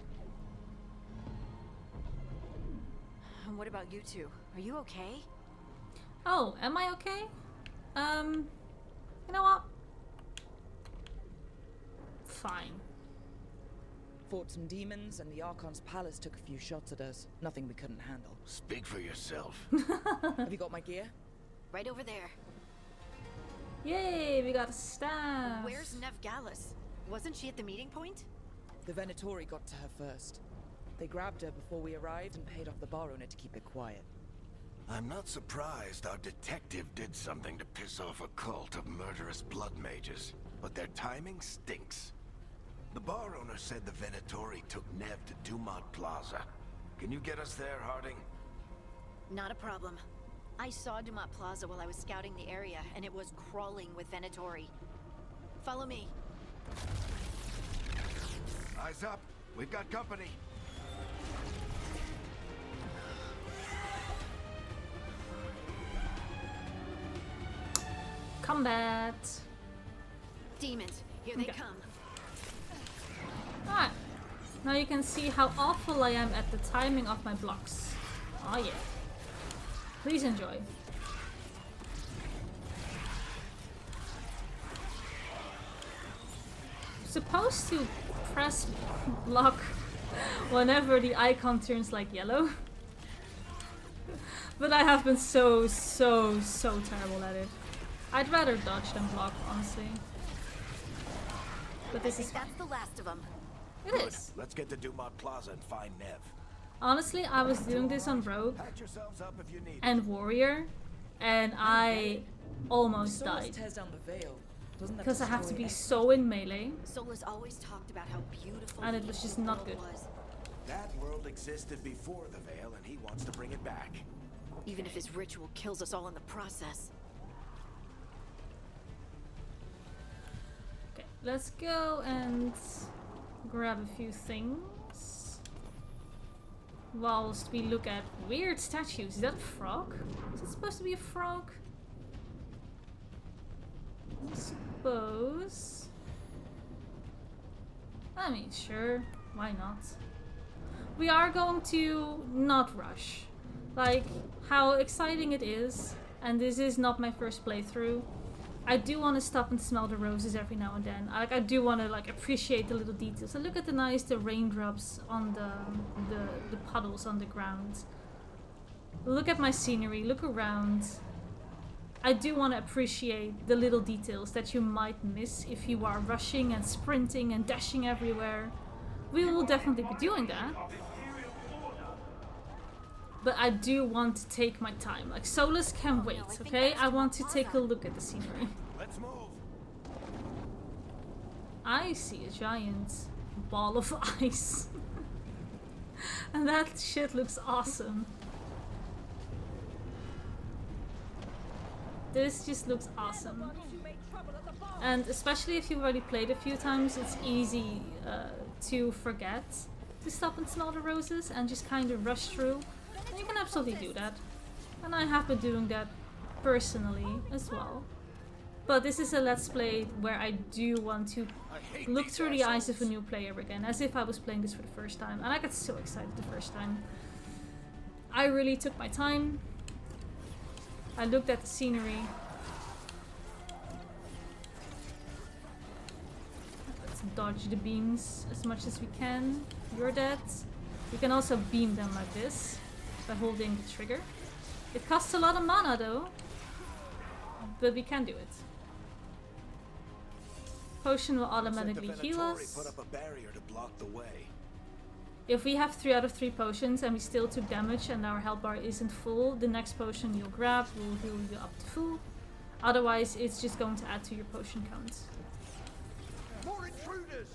And what about you two? Are you okay? Oh, am I okay? You know what? Fine. Fought some demons, and the Archon's palace took a few shots at us. Nothing we couldn't handle. Speak for yourself. Have you got my gear? Right over there. Yay, we got a staff. Where's Nev Gallus? Wasn't she at the meeting point? The Venatori got to her first. They grabbed her before we arrived and paid off the bar owner to keep it quiet. I'm not surprised our detective did something to piss off a cult of murderous blood mages, but their timing stinks. The bar owner said the Venatori took Nev to Dumont Plaza. Can you get us there, Harding? Not a problem. I saw Dumont Plaza while I was scouting the area, and it was crawling with Venatori. Follow me. Eyes up. We've got company. Combat. Demons, here they Okay. come. Alright. Now you can see how awful I am at the timing of my blocks. Oh yeah. Please enjoy. Supposed to press block whenever the icon turns like yellow. But I have been so terrible at it. I'd rather dodge than block, honestly. But this I is think fine. that's the last of them. It is. Let's get to Dumont Plaza and find Nev. Honestly, I was doing this on Rogue Patch yourselves up if you need. and Warrior, and I almost Solus died. tears down the veil. Doesn't that Because I have to destroy be everything? so in melee. Solus always talked about how beautiful And the it was just old not world good. was. That world existed before the Veil, and he wants to bring it back. Even if his ritual kills us all in the process. Okay, let's go and grab a few things. Whilst we look at weird statues. Is that a frog? Is it supposed to be a frog? I suppose. I mean, sure. Why not? We are going to not rush. Like, how exciting it is. And this is not my first playthrough. I do want to stop and smell the roses every now and then. I do want to like appreciate the little details. And look at the raindrops on the puddles on the ground. Look at my scenery. Look around. I do want to appreciate the little details that you might miss if you are rushing and sprinting and dashing everywhere. We will definitely be doing that. But I do want to take my time. Like, Solus can wait, okay? I want to take a look at the scenery. Let's move. I see a giant ball of ice. And that shit looks awesome. This just looks awesome. And especially if you've already played a few times, it's easy to forget to stop and smell the roses and just kind of rush through. And you can absolutely do that. And I have been doing that personally as well. But this is a Let's Play where I do want to look through the eyes of a new player again, as if I was playing this for the first time. And I got so excited the first time. I really took my time. I looked at the scenery. Let's dodge the beams as much as we can. You're dead. You can also beam them like this by holding the trigger. It costs a lot of mana though, but we can do it. Potion will automatically heal us. Put up a barrier to block the way. If we have 3 out of 3 potions and we still took damage and our health bar isn't full, the next potion you'll grab will heal you up to full. Otherwise, it's just going to add to your potion count. More intruders.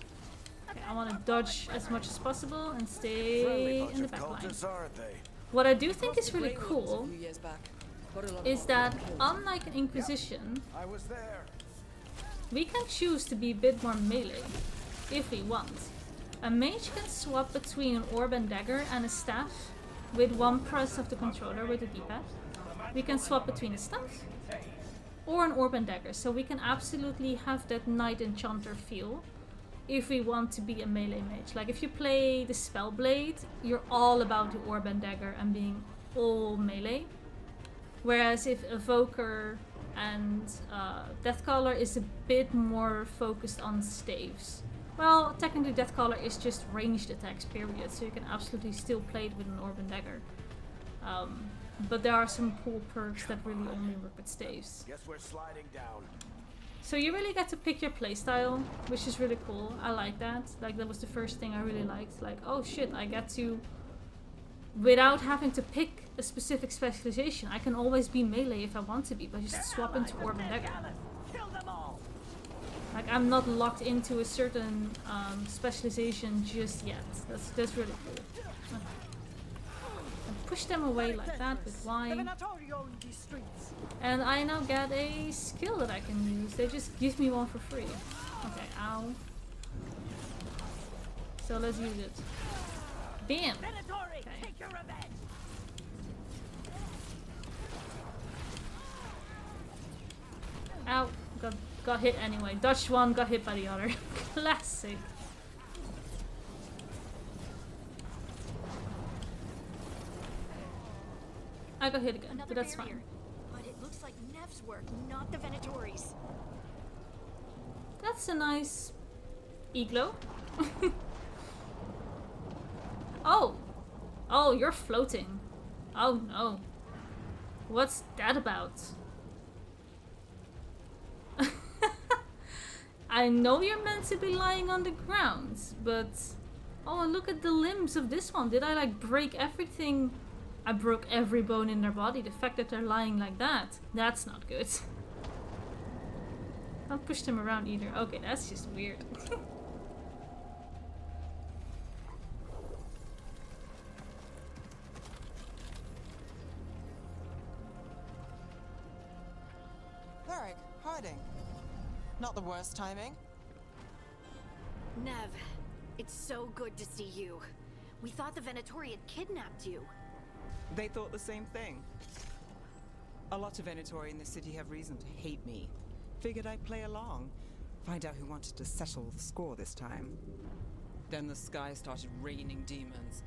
Okay, I want to dodge as much as possible and stay Friendly bunch in the of back line. cultists, aren't they? What I do think is really Grey Wolves cool a few years back. Got a lot of is that, kills. unlike an Inquisition, I was there. we can choose to be a bit more melee if we want. A mage can swap between an orb and dagger and a staff with one press of the controller with the D-pad. We can swap between a staff or an orb and dagger, so we can absolutely have that Knight Enchanter feel if we want to be a melee mage. Like if you play the Spellblade, you're all about the orb and dagger and being all melee. Whereas if Evoker and Deathcaller is a bit more focused on staves. Well, technically Deathcaller is just ranged attacks, period, so you can absolutely still play it with an orb and dagger. But there are some cool perks that really only work with staves. Guess we're sliding down. So you really get to pick your playstyle, which is really cool. I like that. Like, that was the first thing I really liked. Like, oh shit, I get to, without having to pick a specific specialization, I can always be melee if I want to be, but just swap into orb and dagger. Like, I'm not locked into a certain specialization just yet. That's really cool. push them away like that with Y. And I now get a skill that I can use. They just give me one for free. Okay, ow. So let's use it. Bam! Okay. Ow! Got hit anyway. Dodged one, got hit by the other. Classic. I got hit again, Another but that's barrier. fine. But it looks like Nev's work, not the Venatori's. That's a nice igloo. Oh! Oh, you're floating. Oh no. What's that about? I know you're meant to be lying on the ground, but... Oh, and look at the limbs of this one. Did I like break everything? I broke every bone in their body. The fact that they're lying like that, that's not good. Not push them around either. Okay, that's just weird. Varric, hiding. Not the worst timing. Nev, it's so good to see you. We thought the Venatori had kidnapped you. They thought the same thing. A lot of Venatori in the city have reason to hate me. Figured I'd play along. Find out who wanted to settle the score this time. Then the sky started raining demons.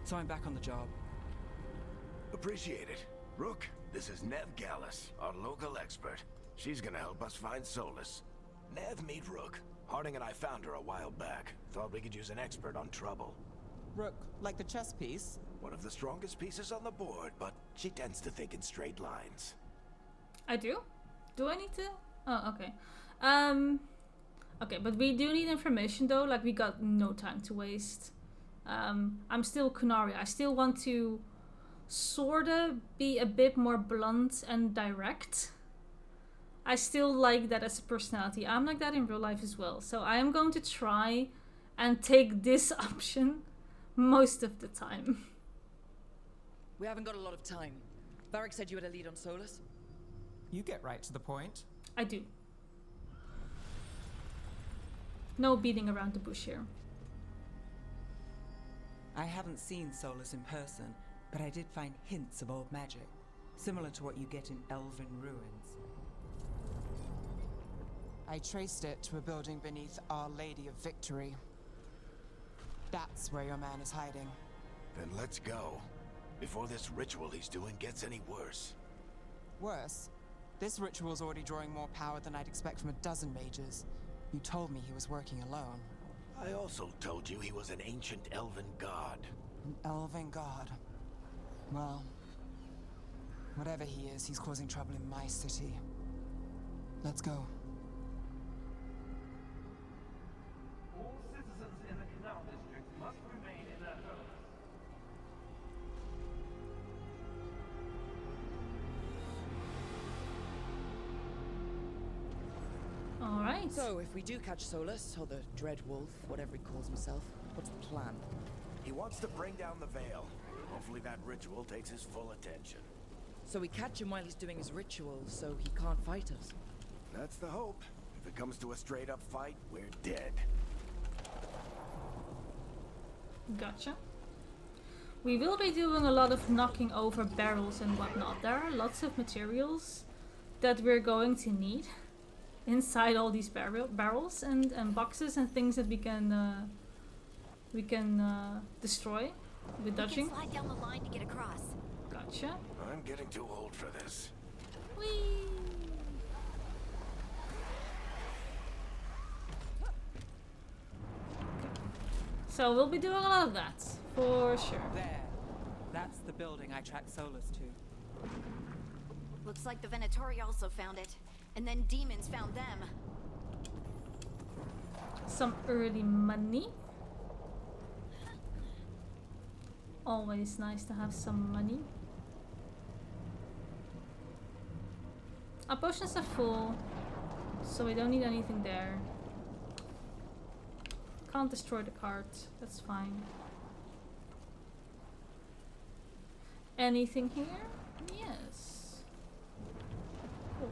So I'm back on the job. Appreciate it. Rook, this is Nev Gallus, our local expert. She's gonna help us find Solus. Nev, meet Rook. Harding and I found her a while back. Thought we could use an expert on trouble. Rook, like the chess piece? One of the strongest pieces on the board, but she tends to think in straight lines. I do? Do I need to? Oh, okay. Okay, but we do need information though. Like, we got no time to waste. I'm still Kunaria. I still want to sorta be a bit more blunt and direct. I still like that as a personality. I'm like that in real life as well. So I am going to try and take this option most of the time. We haven't got a lot of time. Varric said you had a lead on Solus. You get right to the point. I do. No beating around the bush here. I haven't seen Solus in person, but I did find hints of old magic, similar to what you get in elven ruins. I traced it to a building beneath Our Lady of Victory. That's where your man is hiding. Then let's go. Before this ritual he's doing gets any worse. Worse, this ritual's already drawing more power than I'd expect from a dozen mages. You told me he was working alone. I also told you he was an ancient elven god. An elven god. Well, whatever he is, he's causing trouble in my city. Let's go. All citizens in the Canal District must remain in their homes. Alright. So, if we do catch Solus, or the Dread Wolf, whatever he calls himself, what's the plan? He wants to bring down the veil. Hopefully that ritual takes his full attention. So we catch him while he's doing his ritual, so he can't fight us. That's the hope. If it comes to a straight-up fight, we're dead. Gotcha. We will be doing a lot of knocking over barrels and whatnot. There are lots of materials that we're going to need inside all these barrels and boxes and things that we can destroy with We dodging. can slide down the line to get across. Gotcha. I'm getting too old for this. Whee! So we'll be doing a lot of that, for sure. There. That's the building I tracked Solus to. Looks like the Venatori also found it. And then demons found them. Some early money. Always nice to have some money. Our potions are full, so we don't need anything there. Can't destroy the cart, that's fine. anything here? Yes. Cool.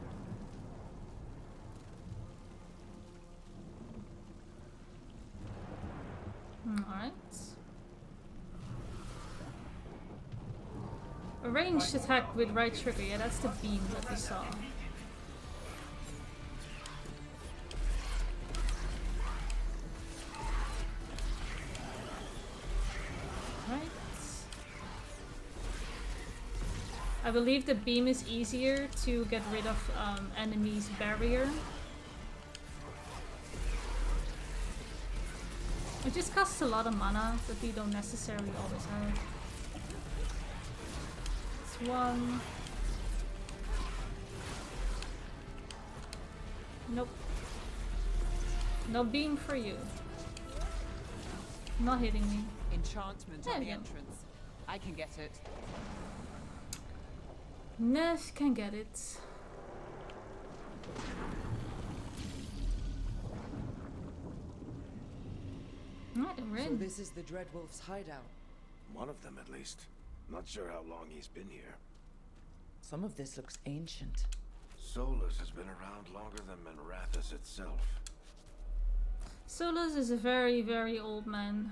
Alright. A ranged attack with right trigger. Yeah, that's the beam that we saw. Right. I believe the beam is easier to get rid of enemies' barrier. It just costs a lot of mana that we don't necessarily always have. It's one. Nope. No beam for you. Not hitting me. Enchantment There on we the go. entrance. I can get it. Nev can get it. Right, we're So in. this is the Dreadwolf's hideout. One of them, at least. Not sure how long he's been here. Some of this looks ancient. Solus has been around longer than Manrathus itself. Solus is a very, very old man.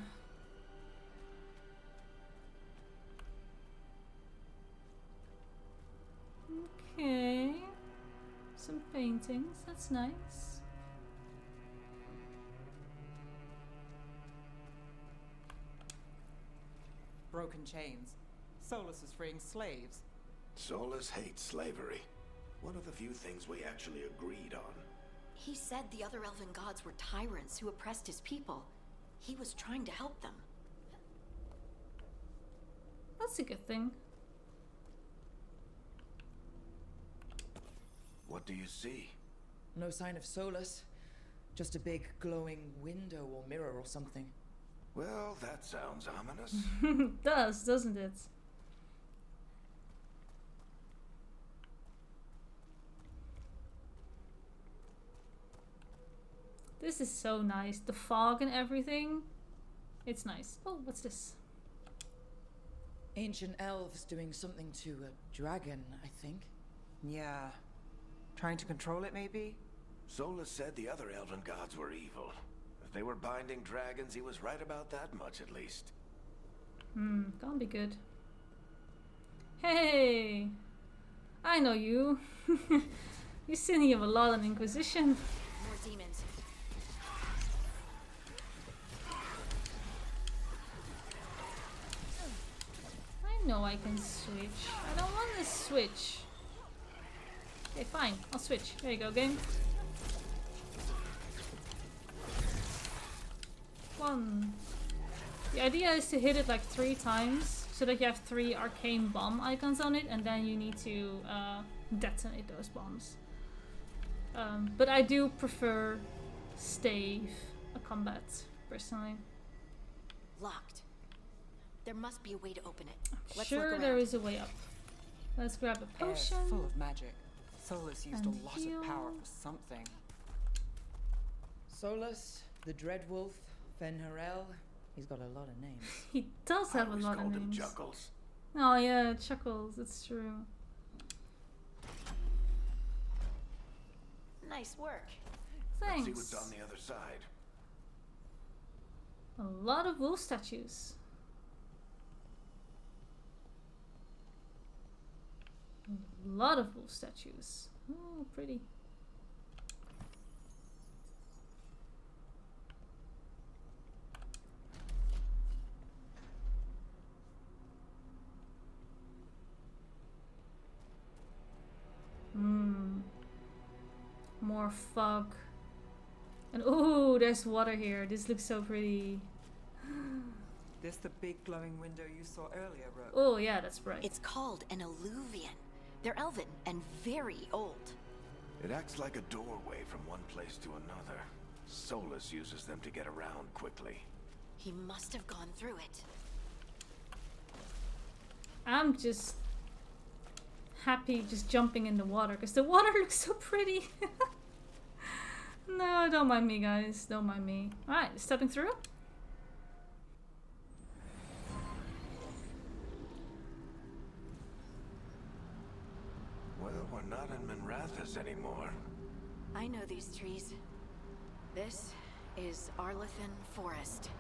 Okay. Some paintings, that's nice. Broken chains. Solus is freeing slaves. Solus hates slavery. One of the few things we actually agreed on. He said the other elven gods were tyrants who oppressed his people. He was trying to help them. That's a good thing. What do you see? No sign of Solus. Just a big glowing window or mirror or something. Well, that sounds ominous. It does, doesn't it? This is so nice. The fog and everything. It's nice. Oh, what's this? Ancient elves doing something to a dragon, I think. Yeah. Trying to control it, maybe? Solus said the other elven gods were evil. If they were binding dragons, he was right about that much at least. Can't be good. Hey! I know you. You've seen you a lot on Inquisition. More demons. I know I can switch. I don't want to switch. Okay, fine. I'll switch. There you go, game. One. The idea is to hit it like 3 times so that you have 3 arcane bomb icons on it, and then you need to detonate those bombs. But I do prefer stave a combat, personally. Locked. There must be a way to open it. Let's Sure, look there around. is a way up. Let's grab a Air's potion. full of magic. Solus used And a lot heal. of power for something. Solus, the Dreadwolf, Fenharel. He's got a lot of names. He does I have a always lot of called him names. Juggles. Oh yeah, Chuckles, it's true. Nice work. Let's see Thanks. what's on the other side. A lot of wolf statues. A lot of wolf statues. Oh, pretty. More fog. And ooh, there's water here. This looks so pretty. This the big glowing window you saw earlier, Rook? Oh yeah, that's bright. It's called an alluvian. They're elven and very old. It acts like a doorway from one place to another. Solus uses them to get around quickly. He must have gone through it. I'm just happy just jumping in the water because the water looks so pretty. No, don't mind me, guys. Don't mind me. Alright, stepping through. we're not in Minrathous anymore. I know these trees. This is Arlethan Forest.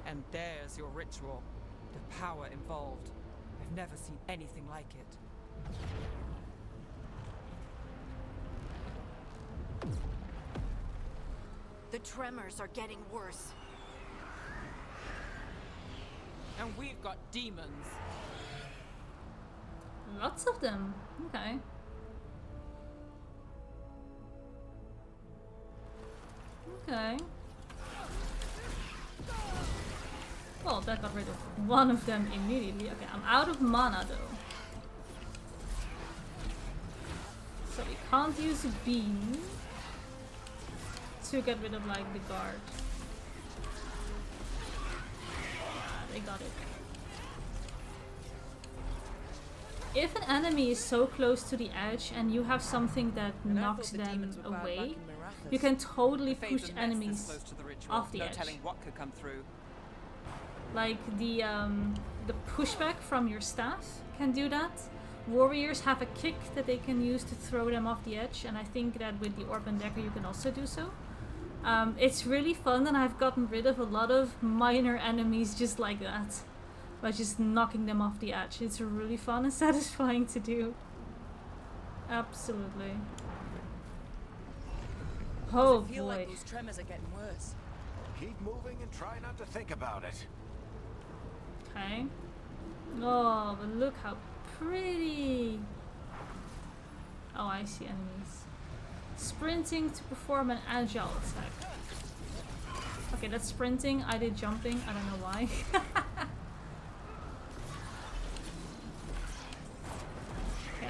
And there's your ritual. The power involved. I've never seen anything like it. The tremors are getting worse. And we've got demons. Lots of them. Okay. Okay. Well, that got rid of one of them immediately. Okay, I'm out of mana though. So we can't use a beam to get rid of like the guard. They got it. If an enemy is so close to the edge and you have something that knocks them away, you can totally push enemies off the no edge. telling what could come through. Like the pushback from your staff can do that. Warriors have a kick that they can use to throw them off the edge, and I think that with the Orb and Dagger you can also do so. It's really fun, and I've gotten rid of a lot of minor enemies just like that. By just knocking them off the edge. It's really fun and satisfying to do. Absolutely. Oh Does it feel boy. like those tremors are getting worse? Keep moving and try not to think about it. Okay. Oh, but look how pretty. Oh, I see enemies. Sprinting to perform an agile attack. Okay, that's sprinting. I did jumping. I don't know why.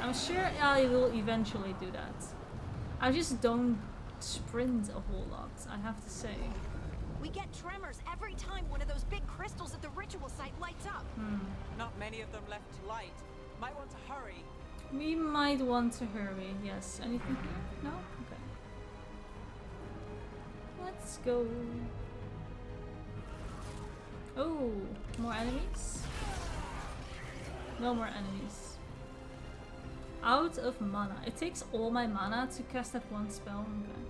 I'm sure I will eventually do that. I just don't sprint a whole lot, I have to say. We get tremors every time one of those big crystals at the ritual site lights up. Not many of them left to light. Might want to hurry. We might want to hurry, yes. Anything here? No? Okay. Let's go. Oh, more enemies? No more enemies. Out of mana. It takes all my mana to cast that one spell. Okay.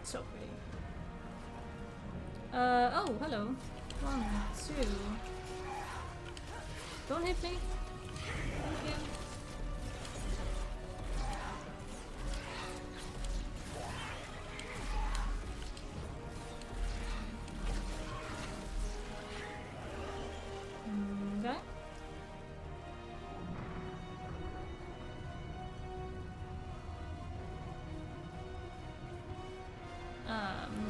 So pretty. Oh, hello. 1, 2. Don't hit me. Thank you. Okay.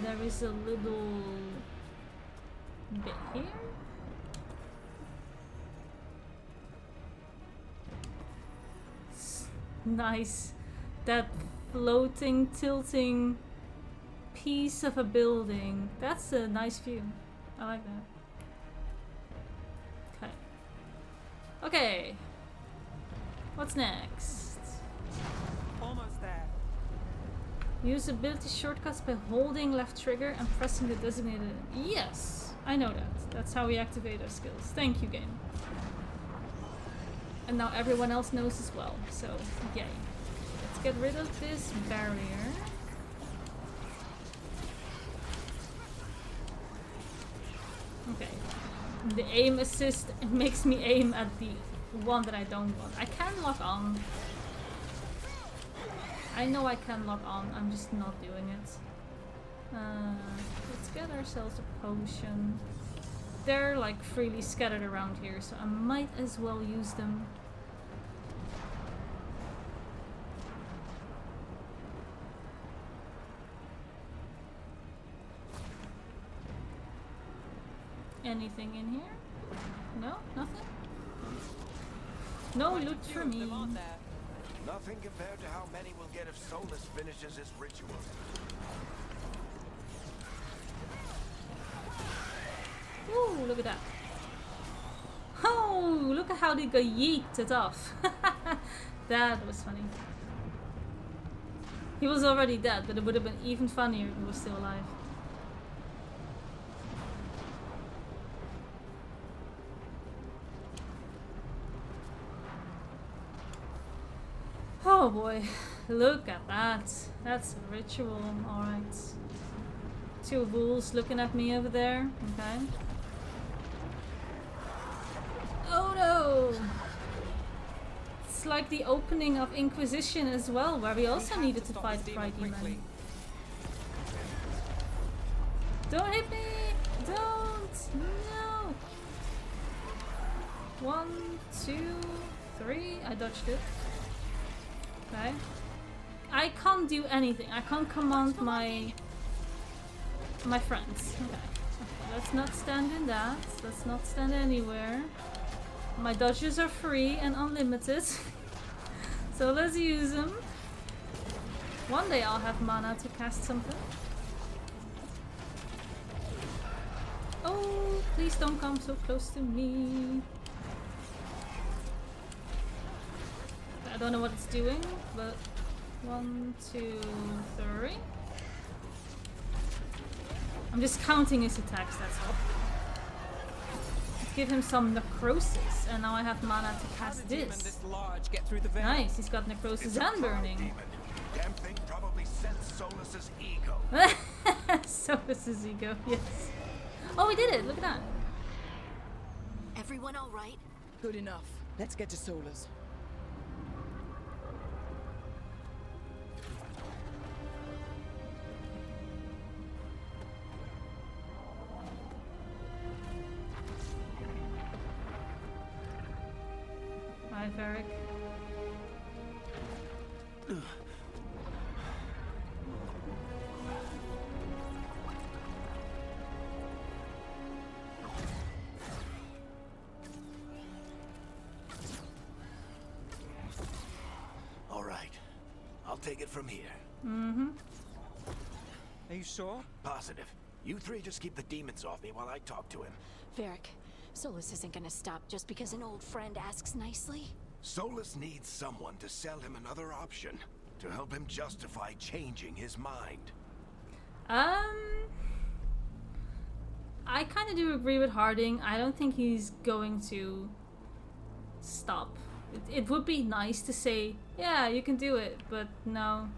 There is a little bit here. Nice. That floating, tilting piece of a building. That's a nice view. I like that. Okay. Okay. What's next? Almost there. Use ability shortcuts by holding left trigger and pressing the designated. Yes! I know that. That's how we activate our skills. Thank you, game. And now everyone else knows as well. So, yay. Let's get rid of this barrier. Okay. The aim assist makes me aim at the one that I don't want. I can lock on. I know I can lock on, I'm just not doing it. Let's get ourselves a potion. They're like freely scattered around here, so I might as well use them. Anything in here? No? Nothing? No loot for me. Nothing compared to how many we'll get if Solus finishes his ritual. Ooh, look at that. Oh, look at how they got yeeted off. That was funny. He was already dead, but it would have been even funnier if he was still alive. Oh boy, look at that. That's a ritual, alright. 2 wolves looking at me over there, okay. Oh no! It's like the opening of Inquisition as well, where we also needed to fight the Pride Demon. Don't hit me! Don't! No! 1, 2, 3. I dodged it. Okay. I can't do anything. I can't command my friends. Okay. Let's not stand in that. Let's not stand anywhere. My dodges are free and unlimited. So let's use them. One day I'll have mana to cast something. Oh, please don't come so close to me. I don't know what it's doing, but 1, 2, 3. I'm just counting his attacks, that's all. Let's give him some necrosis, and now I have mana to cast this. Nice, he's got necrosis and burning. Damn thing probably sensed Solus's ego. Solus's ego, yes. Oh, we did it! Look at that. Everyone all right? Good enough. Let's get to Solus. Bye, Varric. All right. I'll take it from here. Mm-hmm. Are you sure? Positive. You 3 just keep the demons off me while I talk to him. Varric, Solus isn't gonna stop just because an old friend asks nicely. Solus needs someone to sell him another option, to help him justify changing his mind. I kind of do agree with Harding. I don't think he's going to stop. It would be nice to say, yeah, you can do it, but no.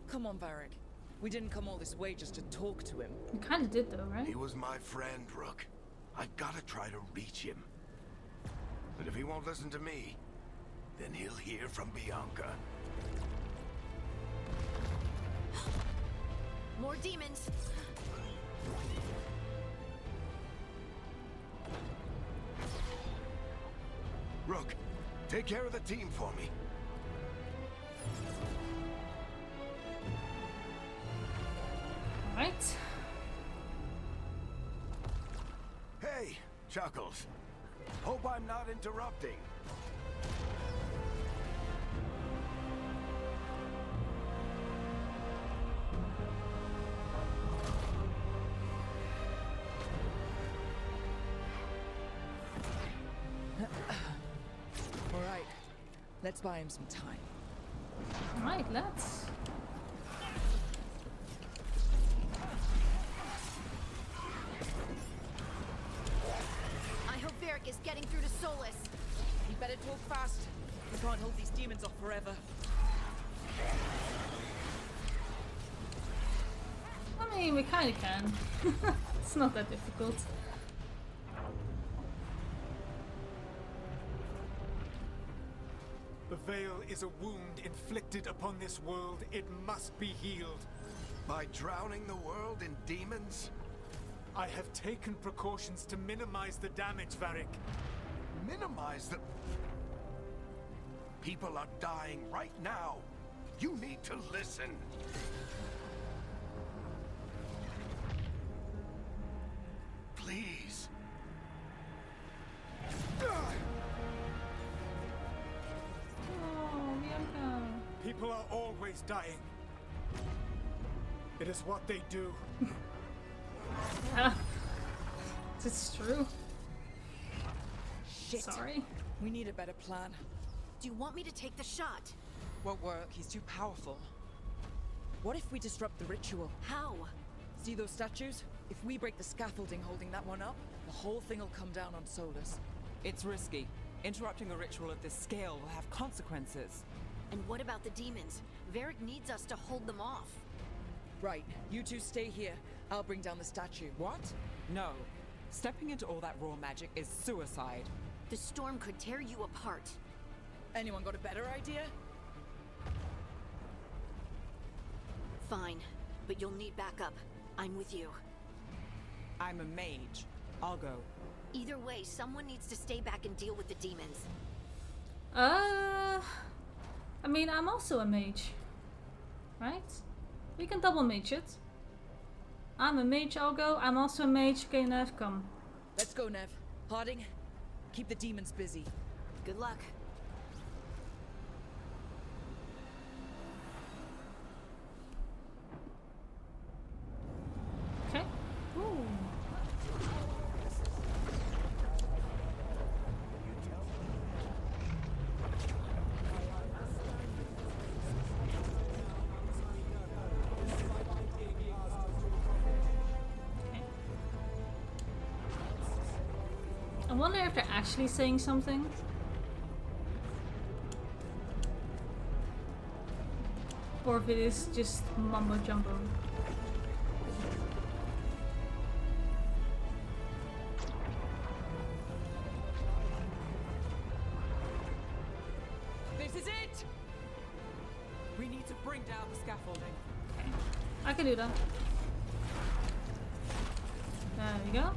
Come on, Varric. We didn't come all this way just to talk to him. You kind of did though, right? He was my friend, Rook. I gotta try to reach him. But if he won't listen to me, then he'll hear from Bianca. More demons! Rook, take care of the team for me. Right. Hey, Chuckles. Hope I'm not interrupting. All right. Let's buy him some time. Alright, let's. I hope Varric is getting through to Solus. You better talk fast. We can't hold these demons off forever. I mean, we kind of can. It's not that difficult. The veil is a wound inflicted upon this world. It must be healed. By drowning the world in demons? I have taken precautions to minimize the damage, Varric. Minimize the... People are dying right now. You need to listen. Please. Oh, Bianca. People are always dying. It is what they do. Yeah. It's true. Shit. Sorry. We need a better plan. Do you want me to take the shot? Won't work. He's too powerful. What if we disrupt the ritual? How? See those statues? If we break the scaffolding holding that one up, the whole thing will come down on Solus. It's risky. Interrupting a ritual of this scale will have consequences. And what about the demons? Varric needs us to hold them off. Right, you two stay here. I'll bring down the statue. What? No. Stepping into all that raw magic is suicide. The storm could tear you apart. Anyone got a better idea? Fine, but you'll need backup. I'm with you. I'm a mage. I'll go. Either way, someone needs to stay back and deal with the demons. I mean, I'm also a mage. Right? We can double mage it. I'm a mage, I'll go. I'm also a mage. Okay, Nev, come. Let's go, Nev. Harding, keep the demons busy. Good luck. Okay. Ooh. I wonder if they're actually saying something. Or if it is just mumbo jumbo. This is it! We need to bring down the scaffolding. Okay. I can do that. There we go.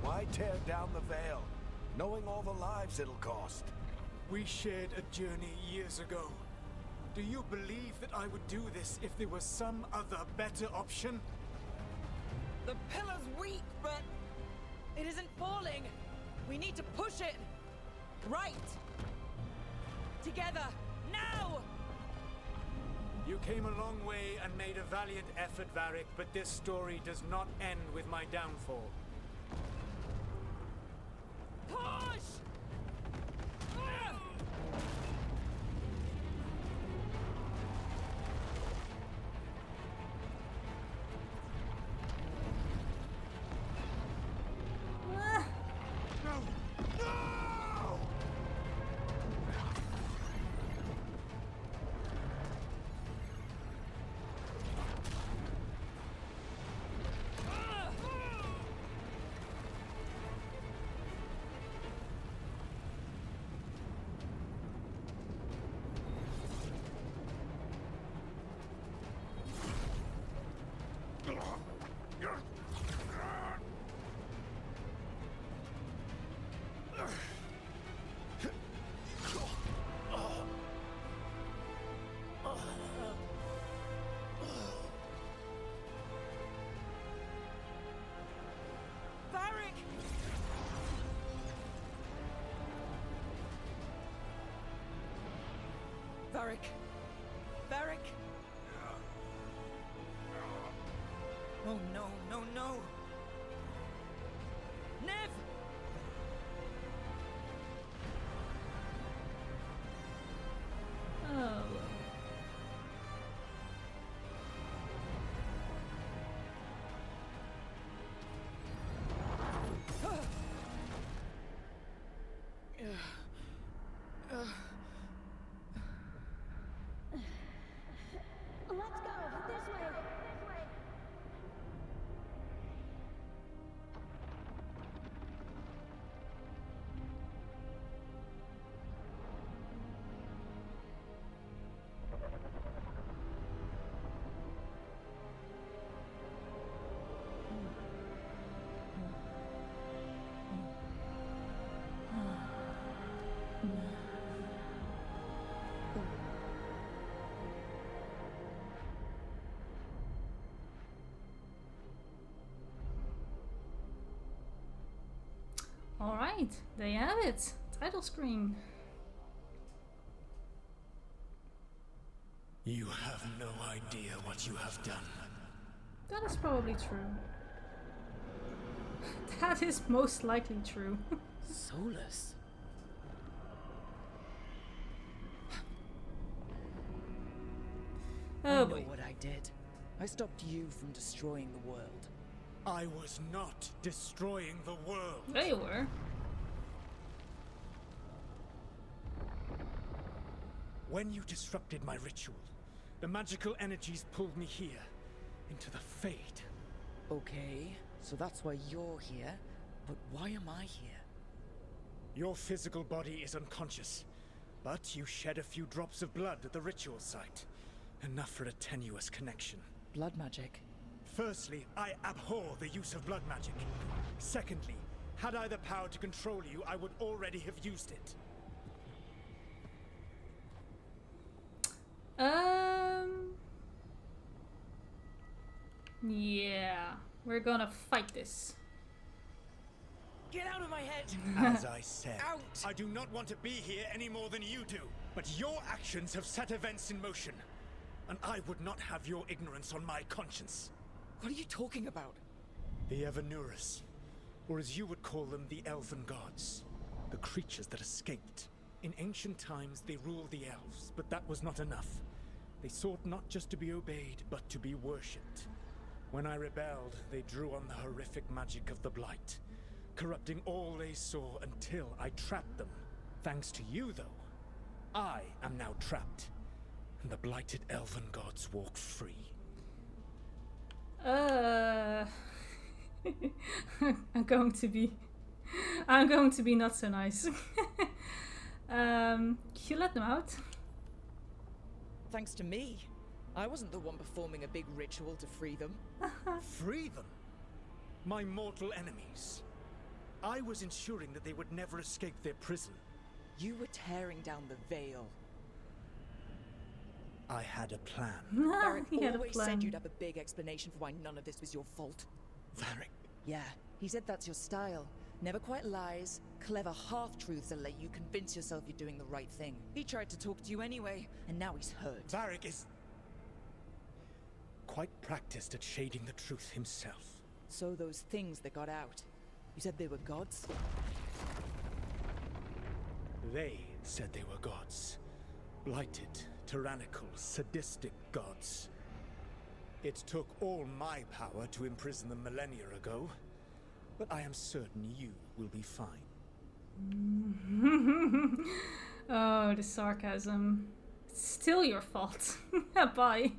Why tear down the veil, knowing all the lives it'll cost? We shared a journey years ago. Do you believe that I would do this if there was some other better option? The pillar's weak, but it isn't falling. We need to push it. Right. Together, now! You came a long way and made a valiant effort, Varric, but this story does not end with my downfall. Push! Varric! Varric! Oh no, no, no! Nev! Oh. Let's go! This way! Alright, there you have it. Title screen. You have no idea what you have done. That is probably true. That is most likely true. Solus. Oh I know boy. what I did. I stopped you from destroying the world. I was not destroying the world. There you were. When you disrupted my ritual, the magical energies pulled me here, into the Fade. Okay, so that's why you're here, but why am I here? Your physical body is unconscious, but you shed a few drops of blood at the ritual site. Enough for a tenuous connection. Blood magic? Firstly, I abhor the use of blood magic. Secondly, had I the power to control you, I would already have used it. Yeah, we're gonna fight this. Get out of my head! As I said, Out! I do not want to be here any more than you do. But your actions have set events in motion, and I would not have your ignorance on my conscience. What are you talking about? The Evanurus, or as you would call them, the Elven Gods. The creatures that escaped. In ancient times, they ruled the elves, but that was not enough. They sought not just to be obeyed, but to be worshipped. When I rebelled, they drew on the horrific magic of the Blight, corrupting all they saw until I trapped them. Thanks to you, though, I am now trapped, and the blighted Elven Gods walk free. I'm going to be not so nice. You let them out. Thanks to me. I wasn't the one performing a big ritual to free them. Free them? My mortal enemies. I was ensuring that they would never escape their prison. You were tearing down the veil. I had a plan. Varric He had a always plan. said you'd have a big explanation for why none of this was your fault. Varric. Yeah, he said that's your style. Never quite lies, clever half-truths that let you convince yourself you're doing the right thing. He tried to talk to you anyway, and now he's hurt. Varric is quite practiced at shading the truth himself. So those things that got out, you said they were gods? They said they were gods. Blighted, tyrannical, sadistic gods. It took all my power to imprison them millennia ago, but I am certain you will be fine. Oh, the sarcasm. It's still your fault. Bye.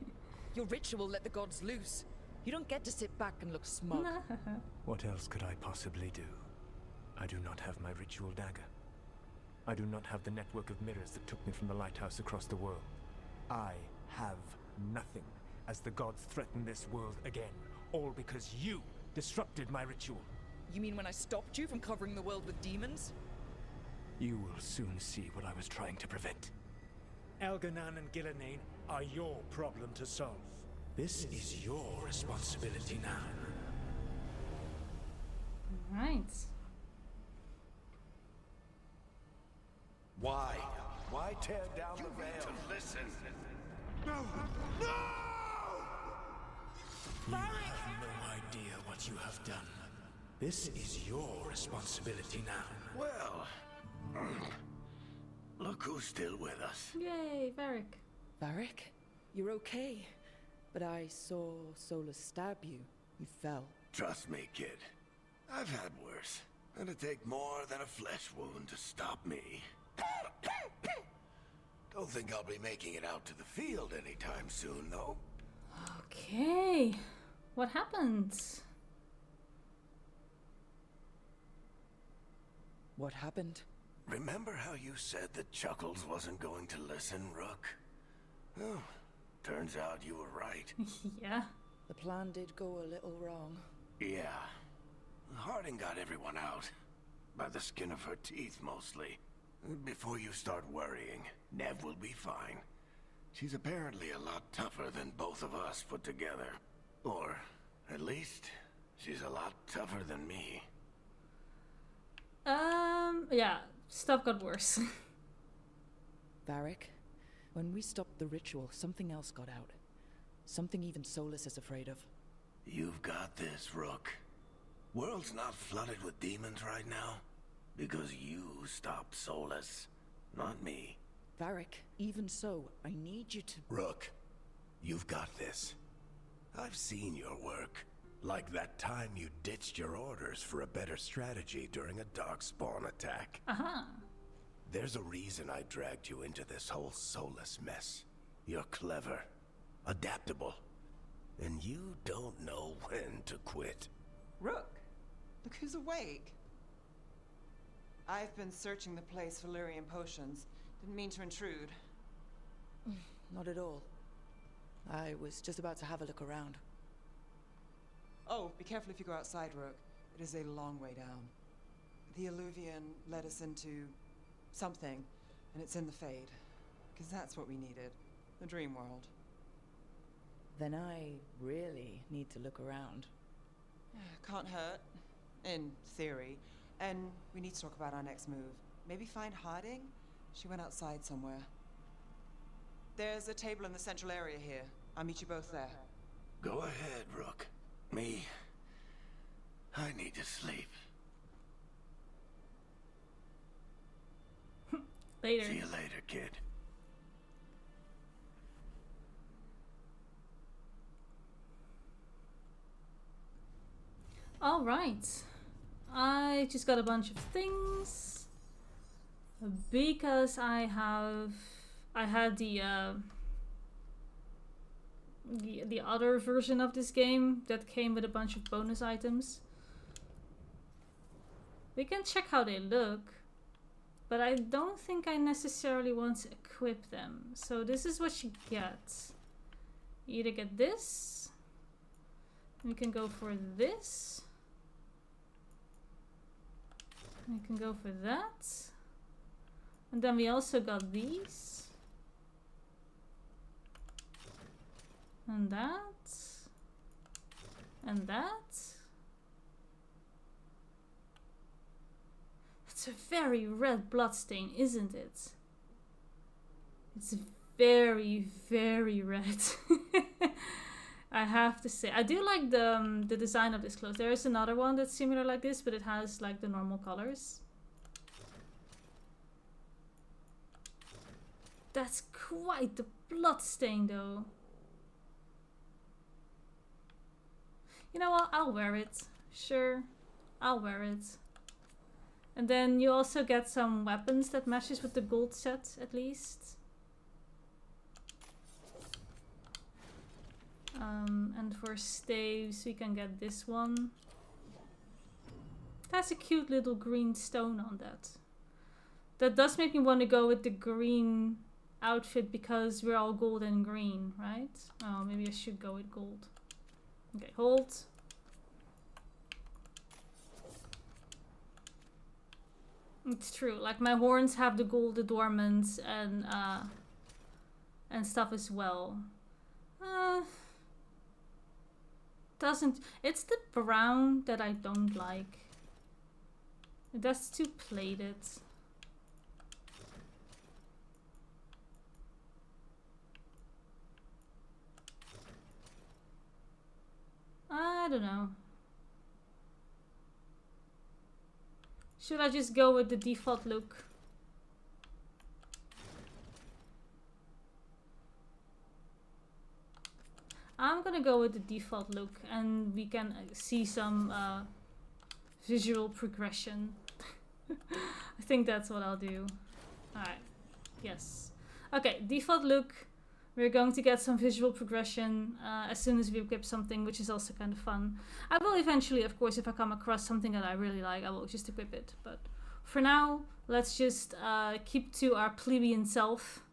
Your ritual let the gods loose. You don't get to sit back and look smug. What else could I possibly do? I do not have my ritual dagger. I do not have the network of mirrors that took me from the lighthouse across the world. I have nothing as the gods threaten this world again, all because you disrupted my ritual. You mean when I stopped you from covering the world with demons? You will soon see what I was trying to prevent. Elganan and Gillenane are your problem to solve. This is your responsibility now. Right. Why? Why tear down the veil? To listen. No! No! You have no idea what you have done. This is your responsibility now. Well, look who's still with us. Yay, Varric. Varric, you're okay. But I saw Solus stab you. You fell. Trust me, kid. I've had worse. It'd take more than a flesh wound to stop me. Don't think I'll be making it out to the field anytime soon, though. Okay. What happened? What happened? Remember how you said that Chuckles wasn't going to listen, Rook? Oh, turns out you were right. Yeah. The plan did go a little wrong. Yeah. Harding got everyone out. By the skin of her teeth, mostly. Before you start worrying, Nev will be fine. She's apparently a lot tougher than both of us put together. Or, at least, she's a lot tougher than me. Yeah, stuff got worse. Varric, when we stopped the ritual, something else got out. Something even Solus is afraid of. You've got this, Rook. World's not flooded with demons right now. Because you stopped Solus, not me. Varric, even so, I need you to... Rook, you've got this. I've seen your work. Like that time you ditched your orders for a better strategy during a darkspawn attack. Aha. There's a reason I dragged you into this whole soulless mess. You're clever, adaptable, and you don't know when to quit. Rook, look who's awake. I've been searching the place for Lyrian potions. Didn't mean to intrude. Not at all. I was just about to have a look around. Oh, be careful if you go outside, Rook. It is a long way down. The Alluvian led us into something, and it's in the Fade. Because that's what we needed. The dream world. Then I really need to look around. Can't hurt. In theory. And we need to talk about our next move. Maybe find Harding? She went outside somewhere. There's a table in the central area here. I'll meet you both there. Go ahead, Rook. Me, I need to sleep. Later. See you later, kid. All right. I just got a bunch of things because I had the other version of this game that came with a bunch of bonus items. We can check how they look, but I don't think I necessarily want to equip them. So this is what you get. You either get this, and you can go for this. You can go for that. And then we also got these. And that. And that. It's a very red bloodstain, isn't it? It's very, very red. I have to say, I do like the design of this clothes. There is another one that's similar like this, but it has like the normal colors. That's quite the blood stain, though. You know what? I'll wear it. Sure, I'll wear it. And then you also get some weapons that matches with the gold set, at least. And for staves, we can get this one. That's a cute little green stone on that. That does make me want to go with the green outfit because we're all gold and green, right? Oh, maybe I should go with gold. Okay, hold. It's true. Like my horns have the gold adornments and stuff as well. It's the brown that I don't like. That's too plated. I don't know. Should I just go with the default look? I'm gonna go with the default look and we can see some visual progression. I think that's what I'll do. Alright, yes. Okay, default look. We're going to get some visual progression as soon as we equip something, which is also kind of fun. I will eventually, of course, if I come across something that I really like, I will just equip it. But for now, let's just keep to our plebeian self.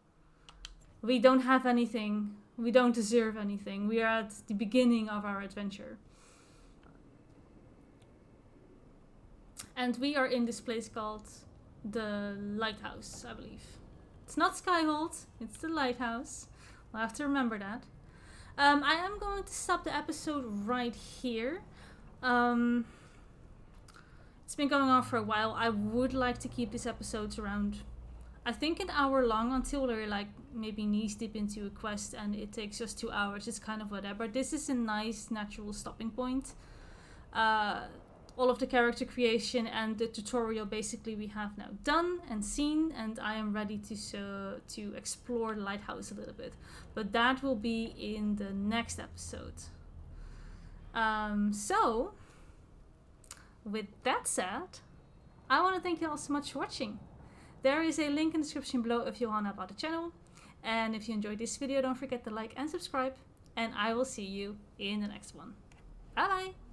We don't have anything. We don't deserve anything. We are at the beginning of our adventure. And we are in this place called the Lighthouse, I believe. It's not Skyhold, it's the Lighthouse. We'll have to remember that. I am going to stop the episode right here. It's been going on for a while. I would like to keep these episodes around, I think, an hour long until they're like maybe knees deep into a quest and it takes just 2 hours. It's kind of whatever. This is a nice natural stopping point. All of the character creation and the tutorial basically we have now done and seen, and I am ready to explore the lighthouse a little bit. But that will be in the next episode. So, with that said, I want to thank you all so much for watching. There is a link in the description below if you want to help out the channel. And if you enjoyed this video, don't forget to like and subscribe. And I will see you in the next one. Bye bye!